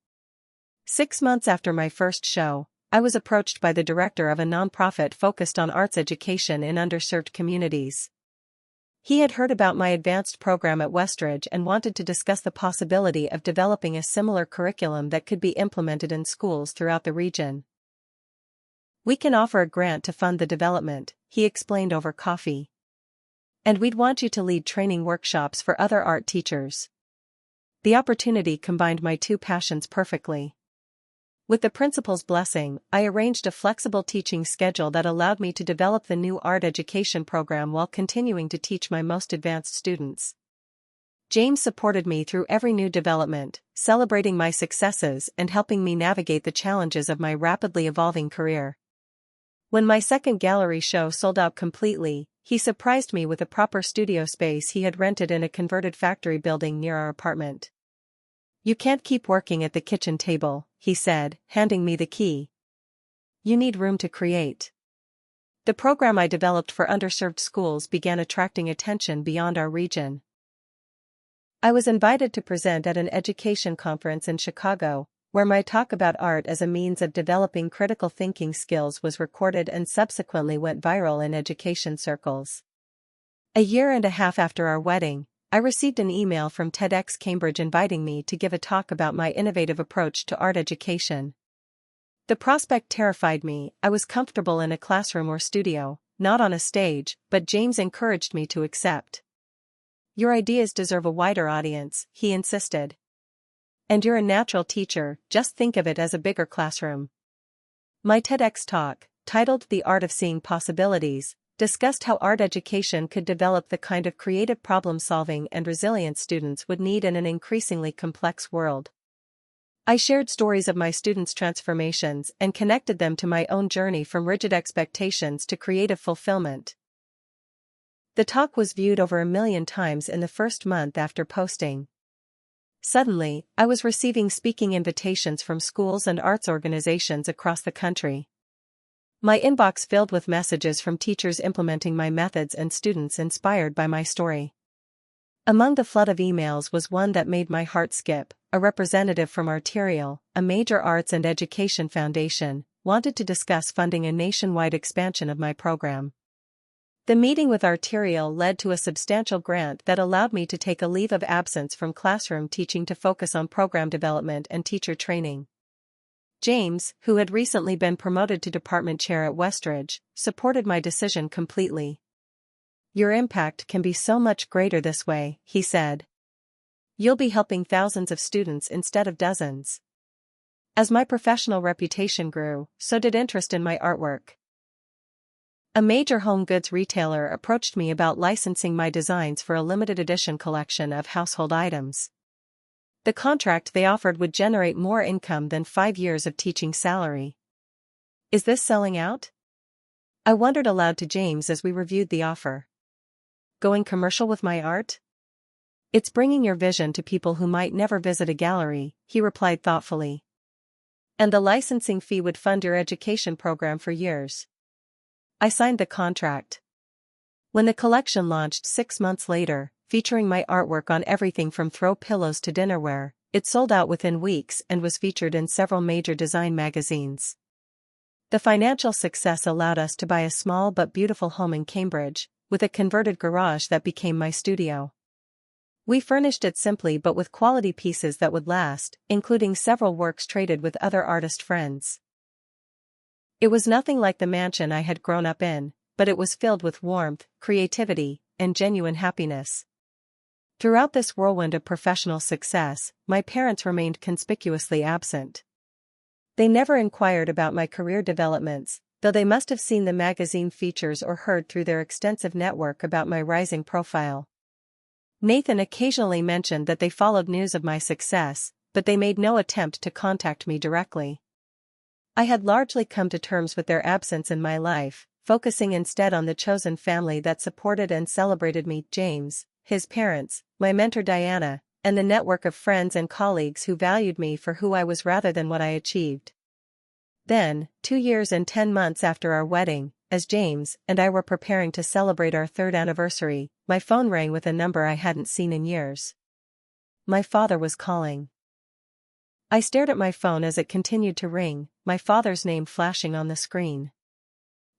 6 months after my first show, I was approached by the director of a nonprofit focused on arts education in underserved communities. He had heard about my advanced program at Westridge and wanted to discuss the possibility of developing a similar curriculum that could be implemented in schools throughout the region. We can offer a grant to fund the development, he explained over coffee. And we'd want you to lead training workshops for other art teachers. The opportunity combined my 2 passions perfectly. With the principal's blessing, I arranged a flexible teaching schedule that allowed me to develop the new art education program while continuing to teach my most advanced students. James supported me through every new development, celebrating my successes and helping me navigate the challenges of my rapidly evolving career. When my second gallery show sold out completely, he surprised me with a proper studio space he had rented in a converted factory building near our apartment. You can't keep working at the kitchen table, he said, handing me the key. You need room to create. The program I developed for underserved schools began attracting attention beyond our region. I was invited to present at an education conference in Chicago, where my talk about art as a means of developing critical thinking skills was recorded and subsequently went viral in education circles. A year and a half after our wedding, I received an email from TEDx Cambridge inviting me to give a talk about my innovative approach to art education. The prospect terrified me. I was comfortable in a classroom or studio, not on a stage, but James encouraged me to accept. Your ideas deserve a wider audience, he insisted. And you're a natural teacher, just think of it as a bigger classroom. My TEDx talk, titled The Art of Seeing Possibilities, discussed how art education could develop the kind of creative problem-solving and resilience students would need in an increasingly complex world. I shared stories of my students' transformations and connected them to my own journey from rigid expectations to creative fulfillment. The talk was viewed over 1 million times in the first month after posting. Suddenly, I was receiving speaking invitations from schools and arts organizations across the country. My inbox filled with messages from teachers implementing my methods and students inspired by my story. Among the flood of emails was one that made my heart skip. A representative from Arterial, a major arts and education foundation, wanted to discuss funding a nationwide expansion of my program. The meeting with Arterial led to a substantial grant that allowed me to take a leave of absence from classroom teaching to focus on program development and teacher training. James, who had recently been promoted to department chair at Westridge, supported my decision completely. "Your impact can be so much greater this way," he said. "You'll be helping thousands of students instead of dozens." As my professional reputation grew, so did interest in my artwork. A major home goods retailer approached me about licensing my designs for a limited edition collection of household items. The contract they offered would generate more income than 5 years of teaching salary. "Is this selling out?" I wondered aloud to James as we reviewed the offer. "Going commercial with my art?" "It's bringing your vision to people who might never visit a gallery," he replied thoughtfully. "And the licensing fee would fund your education program for years." I signed the contract. When the collection launched 6 months later, featuring my artwork on everything from throw pillows to dinnerware, it sold out within weeks and was featured in several major design magazines. The financial success allowed us to buy a small but beautiful home in Cambridge, with a converted garage that became my studio. We furnished it simply but with quality pieces that would last, including several works traded with other artist friends. It was nothing like the mansion I had grown up in, but it was filled with warmth, creativity, and genuine happiness. Throughout this whirlwind of professional success, my parents remained conspicuously absent. They never inquired about my career developments, though they must have seen the magazine features or heard through their extensive network about my rising profile. Nathan occasionally mentioned that they followed news of my success, but they made no attempt to contact me directly. I had largely come to terms with their absence in my life, focusing instead on the chosen family that supported and celebrated me: James, his parents, my mentor Diana, and the network of friends and colleagues who valued me for who I was rather than what I achieved. Then, 2 years and 10 months after our wedding, as James and I were preparing to celebrate our 3rd anniversary, my phone rang with a number I hadn't seen in years. My father was calling. I stared at my phone as it continued to ring, my father's name flashing on the screen.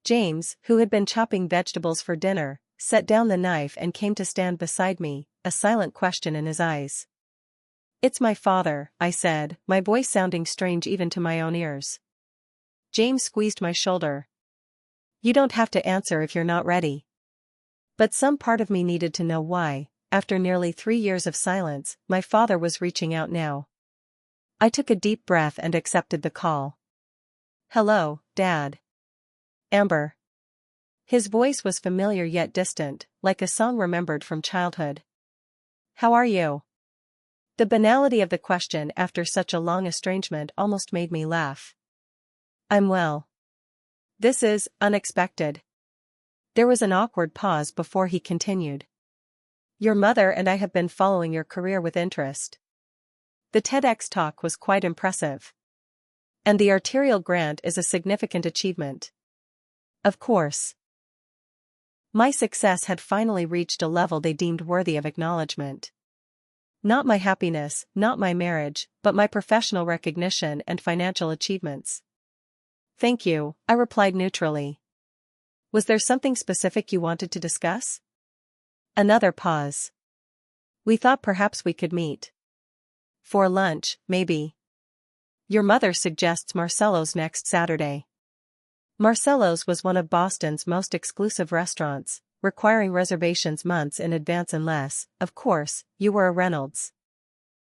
James, who had been chopping vegetables for dinner, set down the knife and came to stand beside me, a silent question in his eyes. "It's my father," I said, my voice sounding strange even to my own ears. James squeezed my shoulder. "You don't have to answer if you're not ready." But some part of me needed to know why, after nearly 3 years of silence, my father was reaching out now. I took a deep breath and accepted the call. "Hello, Dad." "Amber." His voice was familiar yet distant, like a song remembered from childhood. "How are you?" The banality of the question after such a long estrangement almost made me laugh. "I'm well." "This is unexpected." There was an awkward pause before he continued. "Your mother and I have been following your career with interest." The TEDx talk was quite impressive. "And the Arterial grant is a significant achievement." "Of course." My success had finally reached a level they deemed worthy of acknowledgement. Not my happiness, not my marriage, but my professional recognition and financial achievements. "Thank you," I replied neutrally. "Was there something specific you wanted to discuss?" Another pause. "We thought perhaps we could meet. For lunch, maybe." "Your mother suggests Marcello's next Saturday." Marcello's was one of Boston's most exclusive restaurants, requiring reservations months in advance unless, of course, you were a Reynolds.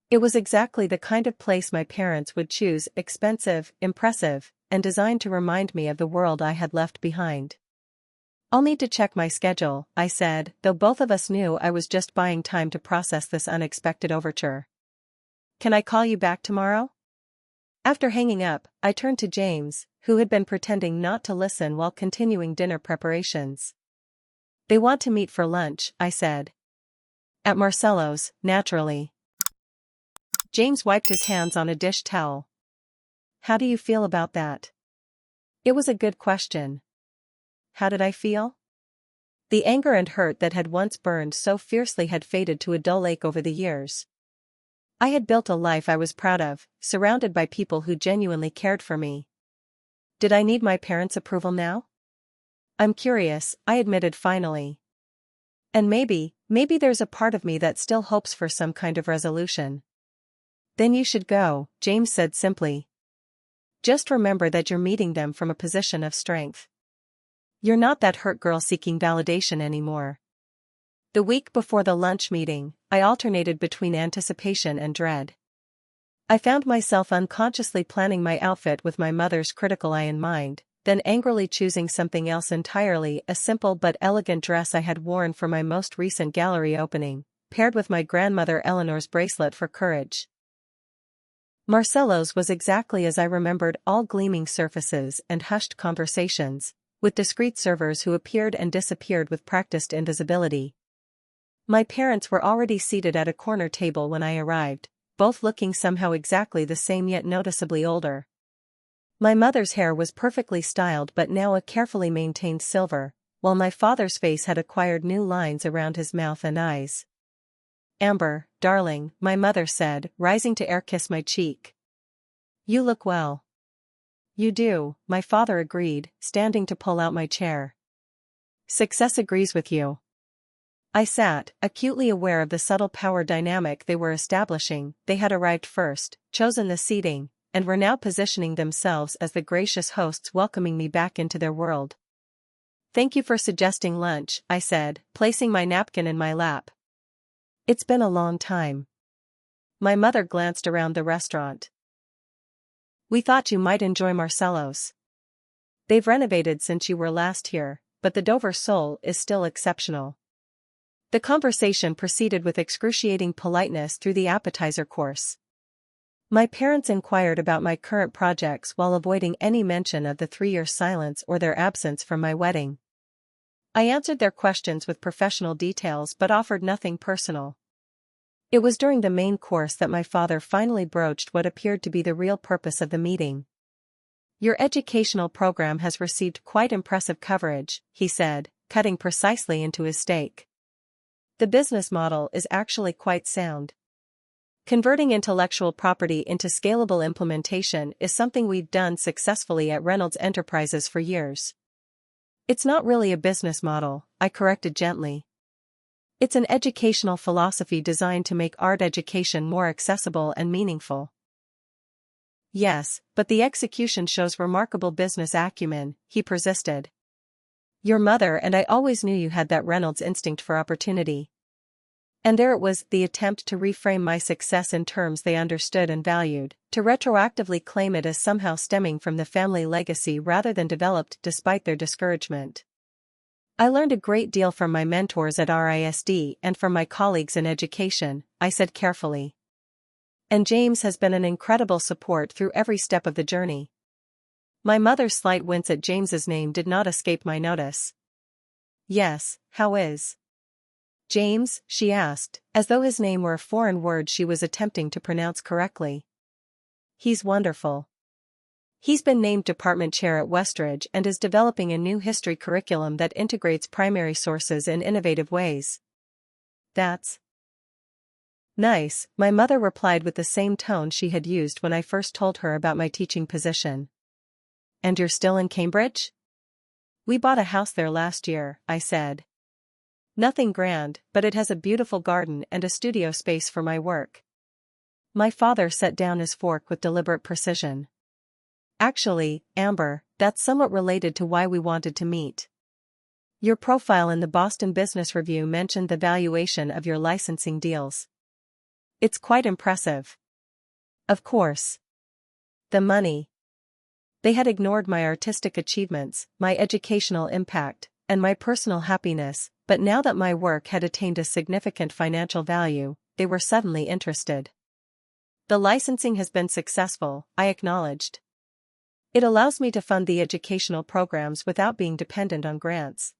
It was exactly the kind of place my parents would choose: expensive, impressive, and designed to remind me of the world I had left behind. "I'll need to check my schedule," I said, though both of us knew I was just buying time to process this unexpected overture. "Can I call you back tomorrow?" After hanging up, I turned to James, who had been pretending not to listen while continuing dinner preparations. They want to meet for lunch, I said. At Marcello's, naturally. James wiped his hands on a dish towel. How do you feel about that? It was a good question. How did I feel? The anger and hurt that had once burned so fiercely had faded to a dull ache over the years. I had built a life I was proud of, surrounded by people who genuinely cared for me. Did I need my parents' approval now? I'm curious, I admitted finally. And maybe there's a part of me that still hopes for some kind of resolution. Then you should go, James said simply. Just remember that you're meeting them from a position of strength. You're not that hurt girl seeking validation anymore. The week before the lunch meeting, I alternated between anticipation and dread. I found myself unconsciously planning my outfit with my mother's critical eye in mind, then angrily choosing something else entirely, a simple but elegant dress I had worn for my most recent gallery opening, paired with my grandmother Eleanor's bracelet for courage. Marcello's was exactly as I remembered, all gleaming surfaces and hushed conversations, with discreet servers who appeared and disappeared with practiced invisibility. My parents were already seated at a corner table when I arrived, both looking somehow exactly the same yet noticeably older. My mother's hair was perfectly styled but now a carefully maintained silver, while my father's face had acquired new lines around his mouth and eyes. "Amber, darling," my mother said, rising to air-kiss my cheek. "You look well." "You do," my father agreed, standing to pull out my chair. "Success agrees with you." I sat, acutely aware of the subtle power dynamic they were establishing. They had arrived first, chosen the seating, and were now positioning themselves as the gracious hosts welcoming me back into their world. "Thank you for suggesting lunch," I said, placing my napkin in my lap. "It's been a long time." My mother glanced around the restaurant. "We thought you might enjoy Marcello's. They've renovated since you were last here, but the Dover sole is still exceptional." The conversation proceeded with excruciating politeness through the appetizer course. My parents inquired about my current projects while avoiding any mention of the 3-year silence or their absence from my wedding. I answered their questions with professional details but offered nothing personal. It was during the main course that my father finally broached what appeared to be the real purpose of the meeting. "Your educational program has received quite impressive coverage," he said, cutting precisely into his steak. "The business model is actually quite sound. Converting intellectual property into scalable implementation is something we've done successfully at Reynolds Enterprises for years." "It's not really a business model," I corrected gently. "It's an educational philosophy designed to make art education more accessible and meaningful." "Yes, but the execution shows remarkable business acumen," he persisted. "Your mother and I always knew you had that Reynolds instinct for opportunity." And there it was, the attempt to reframe my success in terms they understood and valued, to retroactively claim it as somehow stemming from the family legacy rather than developed despite their discouragement. "I learned a great deal from my mentors at RISD and from my colleagues in education," I said carefully. "And James has been an incredible support through every step of the journey." My mother's slight wince at James's name did not escape my notice. "Yes, how is James?" she asked, as though his name were a foreign word she was attempting to pronounce correctly. "He's wonderful. He's been named department chair at Westridge and is developing a new history curriculum that integrates primary sources in innovative ways." "That's nice," my mother replied with the same tone she had used when I first told her about my teaching position. "And you're still in Cambridge?" "We bought a house there last year," I said. "Nothing grand, but it has a beautiful garden and a studio space for my work." My father set down his fork with deliberate precision. "Actually, Amber, that's somewhat related to why we wanted to meet. Your profile in the Boston Business Review mentioned the valuation of your licensing deals. It's quite impressive." "Of course. The money." They had ignored my artistic achievements, my educational impact, and my personal happiness, but now that my work had attained a significant financial value, they were suddenly interested. The licensing has been successful, I acknowledged. It allows me to fund the educational programs without being dependent on grants.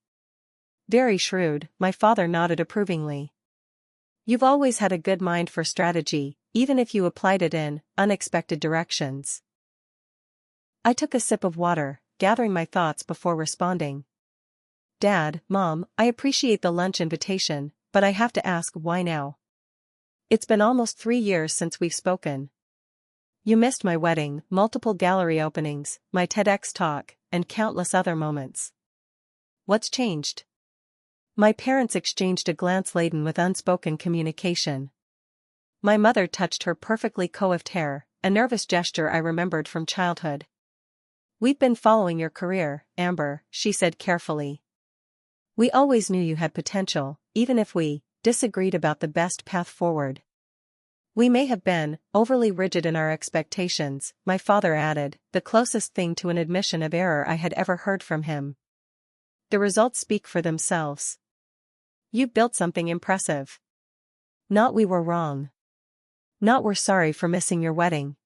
Very shrewd, my father nodded approvingly. You've always had a good mind for strategy, even if you applied it in unexpected directions. I took a sip of water, gathering my thoughts before responding. Dad, Mom, I appreciate the lunch invitation, but I have to ask, why now? It's been almost 3 years since we've spoken. You missed my wedding, multiple gallery openings, my TEDx talk, and countless other moments. What's changed? My parents exchanged a glance laden with unspoken communication. My mother touched her perfectly coiffed hair, a nervous gesture I remembered from childhood. We've been following your career, Amber, she said carefully. We always knew you had potential, even if we disagreed about the best path forward. We may have been overly rigid in our expectations, my father added, the closest thing to an admission of error I had ever heard from him. The results speak for themselves. You've built something impressive. Not we were wrong. Not we're sorry for missing your wedding.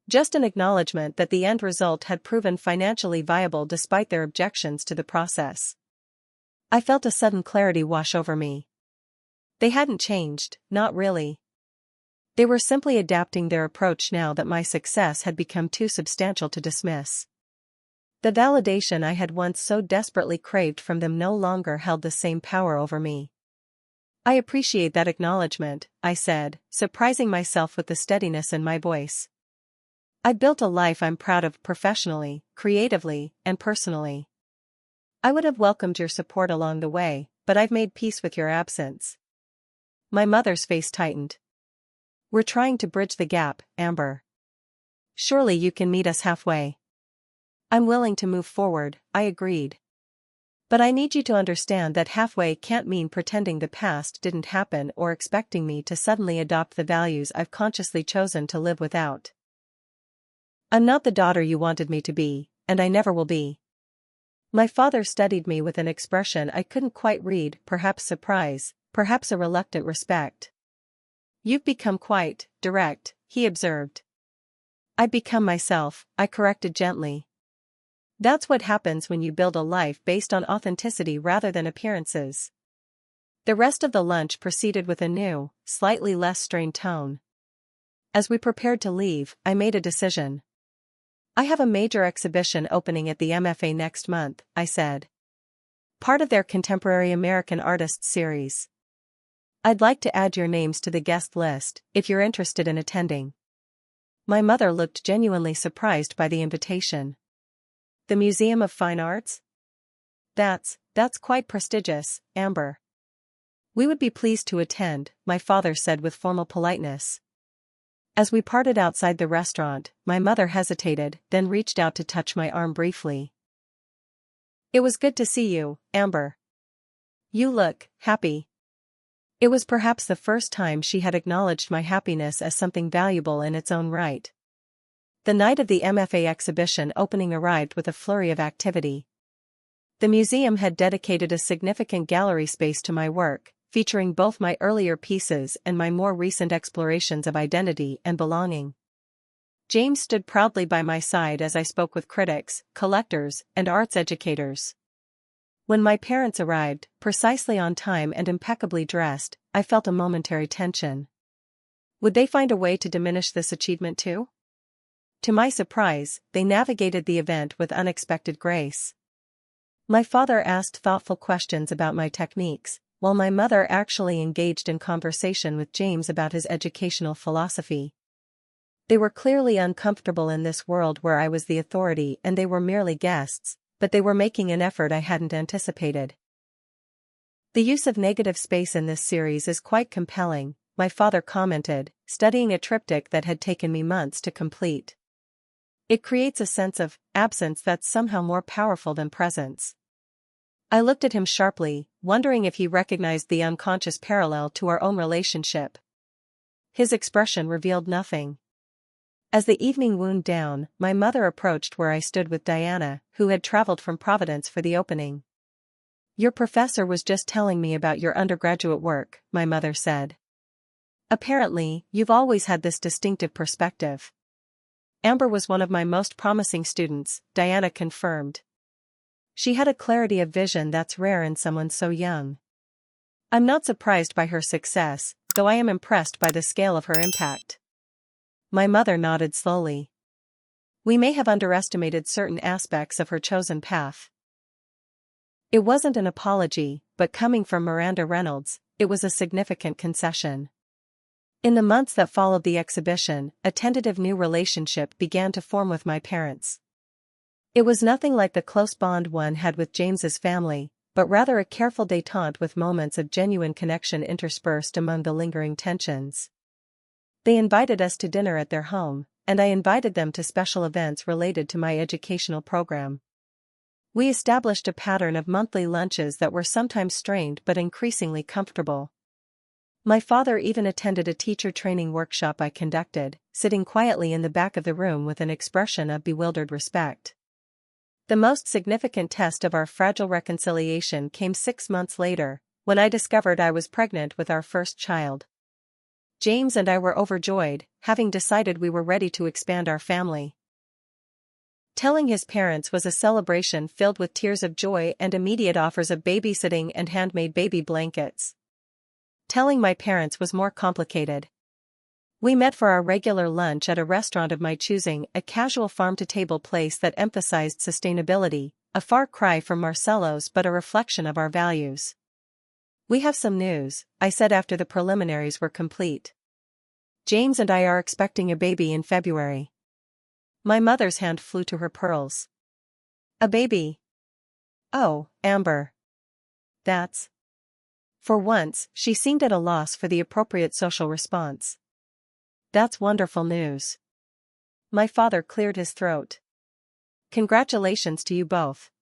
Just an acknowledgement that the end result had proven financially viable despite their objections to the process. I felt a sudden clarity wash over me. They hadn't changed, not really. They were simply adapting their approach now that my success had become too substantial to dismiss. The validation I had once so desperately craved from them no longer held the same power over me. I appreciate that acknowledgement, I said, surprising myself with the steadiness in my voice. I built a life I'm proud of professionally, creatively, and personally. I would have welcomed your support along the way, but I've made peace with your absence. My mother's face tightened. We're trying to bridge the gap, Amber. Surely you can meet us halfway. I'm willing to move forward, I agreed. But I need you to understand that halfway can't mean pretending the past didn't happen or expecting me to suddenly adopt the values I've consciously chosen to live without. I'm not the daughter you wanted me to be, and I never will be. My father studied me with an expression I couldn't quite read, perhaps surprise, perhaps a reluctant respect. You've become quite direct, he observed. I've become myself, I corrected gently. That's what happens when you build a life based on authenticity rather than appearances. The rest of the lunch proceeded with a new, slightly less strained tone. As we prepared to leave, I made a decision. I have a major exhibition opening at the MFA next month, I said. Part of their Contemporary American Artists series. I'd like to add your names to the guest list, if you're interested in attending. My mother looked genuinely surprised by the invitation. The Museum of Fine Arts? That's quite prestigious, Amber. We would be pleased to attend, my father said with formal politeness. As we parted outside the restaurant, my mother hesitated, then reached out to touch my arm briefly. It was good to see you, Amber. You look happy. It was perhaps the first time she had acknowledged my happiness as something valuable in its own right. The night of the MFA exhibition opening arrived with a flurry of activity. The museum had dedicated a significant gallery space to my work, featuring both my earlier pieces and my more recent explorations of identity and belonging. James stood proudly by my side as I spoke with critics, collectors, and arts educators. When my parents arrived, precisely on time and impeccably dressed, I felt a momentary tension. Would they find a way to diminish this achievement too? To my surprise, they navigated the event with unexpected grace. My father asked thoughtful questions about my techniques, while my mother actually engaged in conversation with James about his educational philosophy. They were clearly uncomfortable in this world where I was the authority and they were merely guests, but they were making an effort I hadn't anticipated. The use of negative space in this series is quite compelling, my father commented, studying a triptych that had taken me months to complete. It creates a sense of absence that's somehow more powerful than presence. I looked at him sharply, wondering if he recognized the unconscious parallel to our own relationship. His expression revealed nothing. As the evening wound down, my mother approached where I stood with Diana, who had traveled from Providence for the opening. Your professor was just telling me about your undergraduate work, my mother said. Apparently, you've always had this distinctive perspective. Amber was one of my most promising students, Diana confirmed. She had a clarity of vision that's rare in someone so young. I'm not surprised by her success, though I am impressed by the scale of her impact. My mother nodded slowly. We may have underestimated certain aspects of her chosen path. It wasn't an apology, but coming from Miranda Reynolds, it was a significant concession. In the months that followed the exhibition, a tentative new relationship began to form with my parents. It was nothing like the close bond one had with James's family, but rather a careful détente with moments of genuine connection interspersed among the lingering tensions. They invited us to dinner at their home, and I invited them to special events related to my educational program. We established a pattern of monthly lunches that were sometimes strained but increasingly comfortable. My father even attended a teacher training workshop I conducted, sitting quietly in the back of the room with an expression of bewildered respect. The most significant test of our fragile reconciliation came 6 months later, when I discovered I was pregnant with our first child. James and I were overjoyed, having decided we were ready to expand our family. Telling his parents was a celebration filled with tears of joy and immediate offers of babysitting and handmade baby blankets. Telling my parents was more complicated. We met for our regular lunch at a restaurant of my choosing, a casual farm-to-table place that emphasized sustainability, a far cry from Marcello's but a reflection of our values. We have some news, I said after the preliminaries were complete. James and I are expecting a baby in February. My mother's hand flew to her pearls. A baby? Oh, Amber. That's... For once, she seemed at a loss for the appropriate social response. That's wonderful news. My father cleared his throat. Congratulations to you both.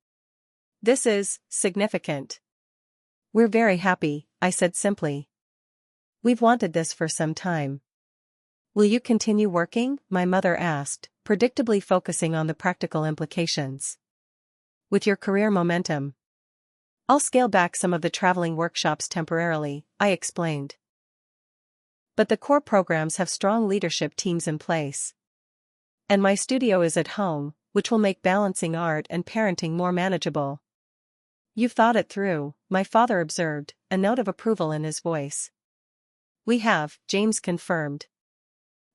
This is significant. We're very happy, I said simply. We've wanted this for some time. Will you continue working? My mother asked, predictably focusing on the practical implications. With your career momentum. I'll scale back some of the traveling workshops temporarily, I explained. But the core programs have strong leadership teams in place. And my studio is at home, which will make balancing art and parenting more manageable. You've thought it through, my father observed, a note of approval in his voice. We have, James confirmed.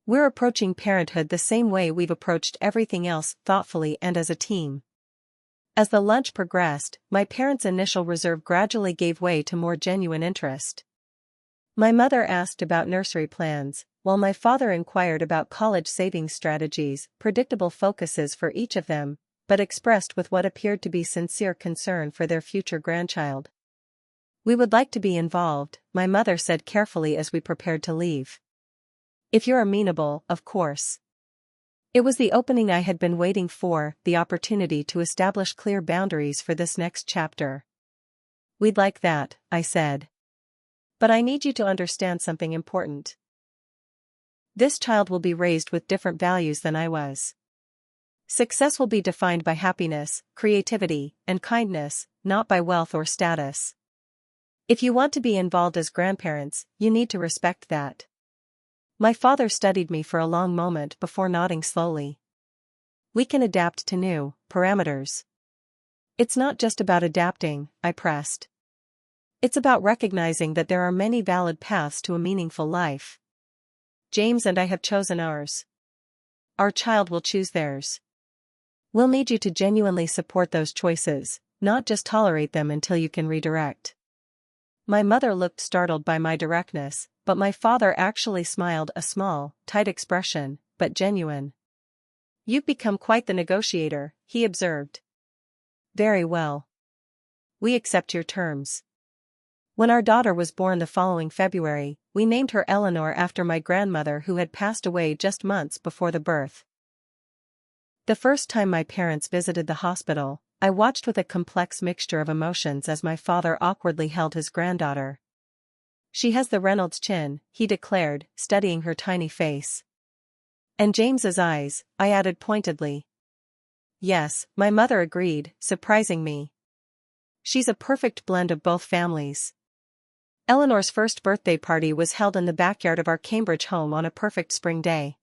We're approaching parenthood the same way we've approached everything else, thoughtfully and as a team. As the lunch progressed, my parents' initial reserve gradually gave way to more genuine interest. My mother asked about nursery plans, while my father inquired about college savings strategies, predictable focuses for each of them, but expressed with what appeared to be sincere concern for their future grandchild. We would like to be involved, my mother said carefully as we prepared to leave. If you're amenable, of course. It was the opening I had been waiting for, the opportunity to establish clear boundaries for this next chapter. We'd like that, I said. But I need you to understand something important. This child will be raised with different values than I was. Success will be defined by happiness, creativity, and kindness, not by wealth or status. If you want to be involved as grandparents, you need to respect that. My father studied me for a long moment before nodding slowly. We can adapt to new parameters. It's not just about adapting, I pressed. It's about recognizing that there are many valid paths to a meaningful life. James and I have chosen ours. Our child will choose theirs. We'll need you to genuinely support those choices, not just tolerate them until you can redirect. My mother looked startled by my directness, but my father actually smiled, a small, tight expression, but genuine. You've become quite the negotiator, he observed. Very well. We accept your terms. When our daughter was born the following February, we named her Eleanor after my grandmother who had passed away just months before the birth. The first time my parents visited the hospital, I watched with a complex mixture of emotions as my father awkwardly held his granddaughter. She has the Reynolds chin, he declared, studying her tiny face. And James's eyes, I added pointedly. Yes, my mother agreed, surprising me. She's a perfect blend of both families. Eleanor's first birthday party was held in the backyard of our Cambridge home on a perfect spring day.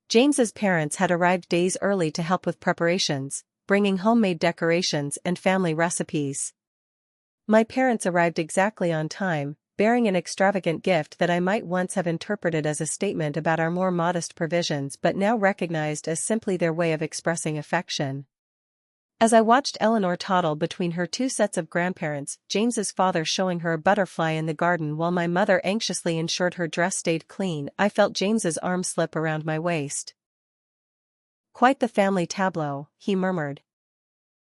James's parents had arrived days early to help with preparations, bringing homemade decorations and family recipes. My parents arrived exactly on time, bearing an extravagant gift that I might once have interpreted as a statement about our more modest provisions but now recognized as simply their way of expressing affection. As I watched Eleanor toddle between her two sets of grandparents, James's father showing her a butterfly in the garden while my mother anxiously ensured her dress stayed clean, I felt James's arm slip around my waist. "Quite the family tableau," he murmured.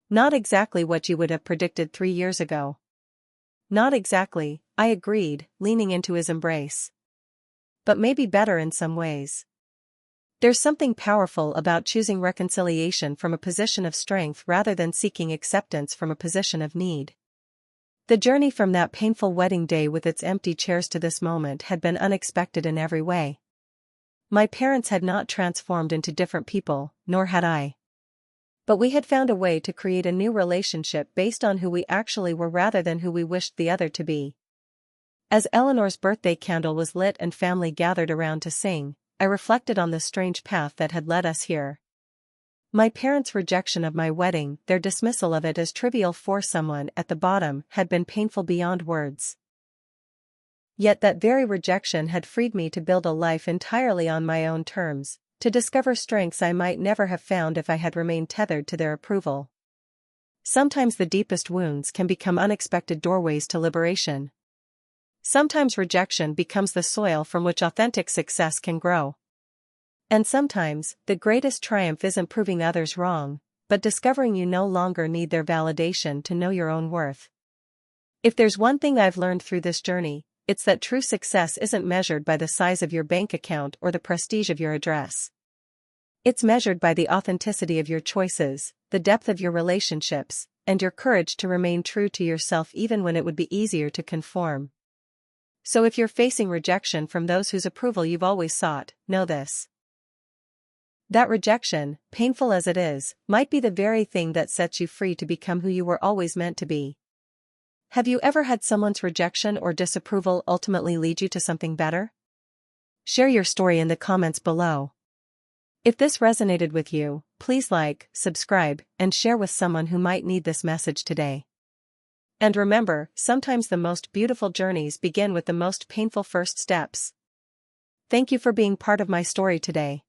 "Not exactly what you would have predicted 3 years ago." "Not exactly," I agreed, leaning into his embrace. "But maybe better in some ways." There's something powerful about choosing reconciliation from a position of strength rather than seeking acceptance from a position of need. The journey from that painful wedding day with its empty chairs to this moment had been unexpected in every way. My parents had not transformed into different people, nor had I. But we had found a way to create a new relationship based on who we actually were rather than who we wished the other to be. As Eleanor's birthday candle was lit and family gathered around to sing, I reflected on the strange path that had led us here. My parents' rejection of my wedding, their dismissal of it as trivial for someone at the bottom, had been painful beyond words. Yet that very rejection had freed me to build a life entirely on my own terms, to discover strengths I might never have found if I had remained tethered to their approval. Sometimes the deepest wounds can become unexpected doorways to liberation. Sometimes rejection becomes the soil from which authentic success can grow. And sometimes, the greatest triumph isn't proving others wrong, but discovering you no longer need their validation to know your own worth. If there's one thing I've learned through this journey, it's that true success isn't measured by the size of your bank account or the prestige of your address. It's measured by the authenticity of your choices, the depth of your relationships, and your courage to remain true to yourself even when it would be easier to conform. So if you're facing rejection from those whose approval you've always sought, know this. That rejection, painful as it is, might be the very thing that sets you free to become who you were always meant to be. Have you ever had someone's rejection or disapproval ultimately lead you to something better? Share your story in the comments below. If this resonated with you, please like, subscribe, and share with someone who might need this message today. And remember, sometimes the most beautiful journeys begin with the most painful first steps. Thank you for being part of my story today.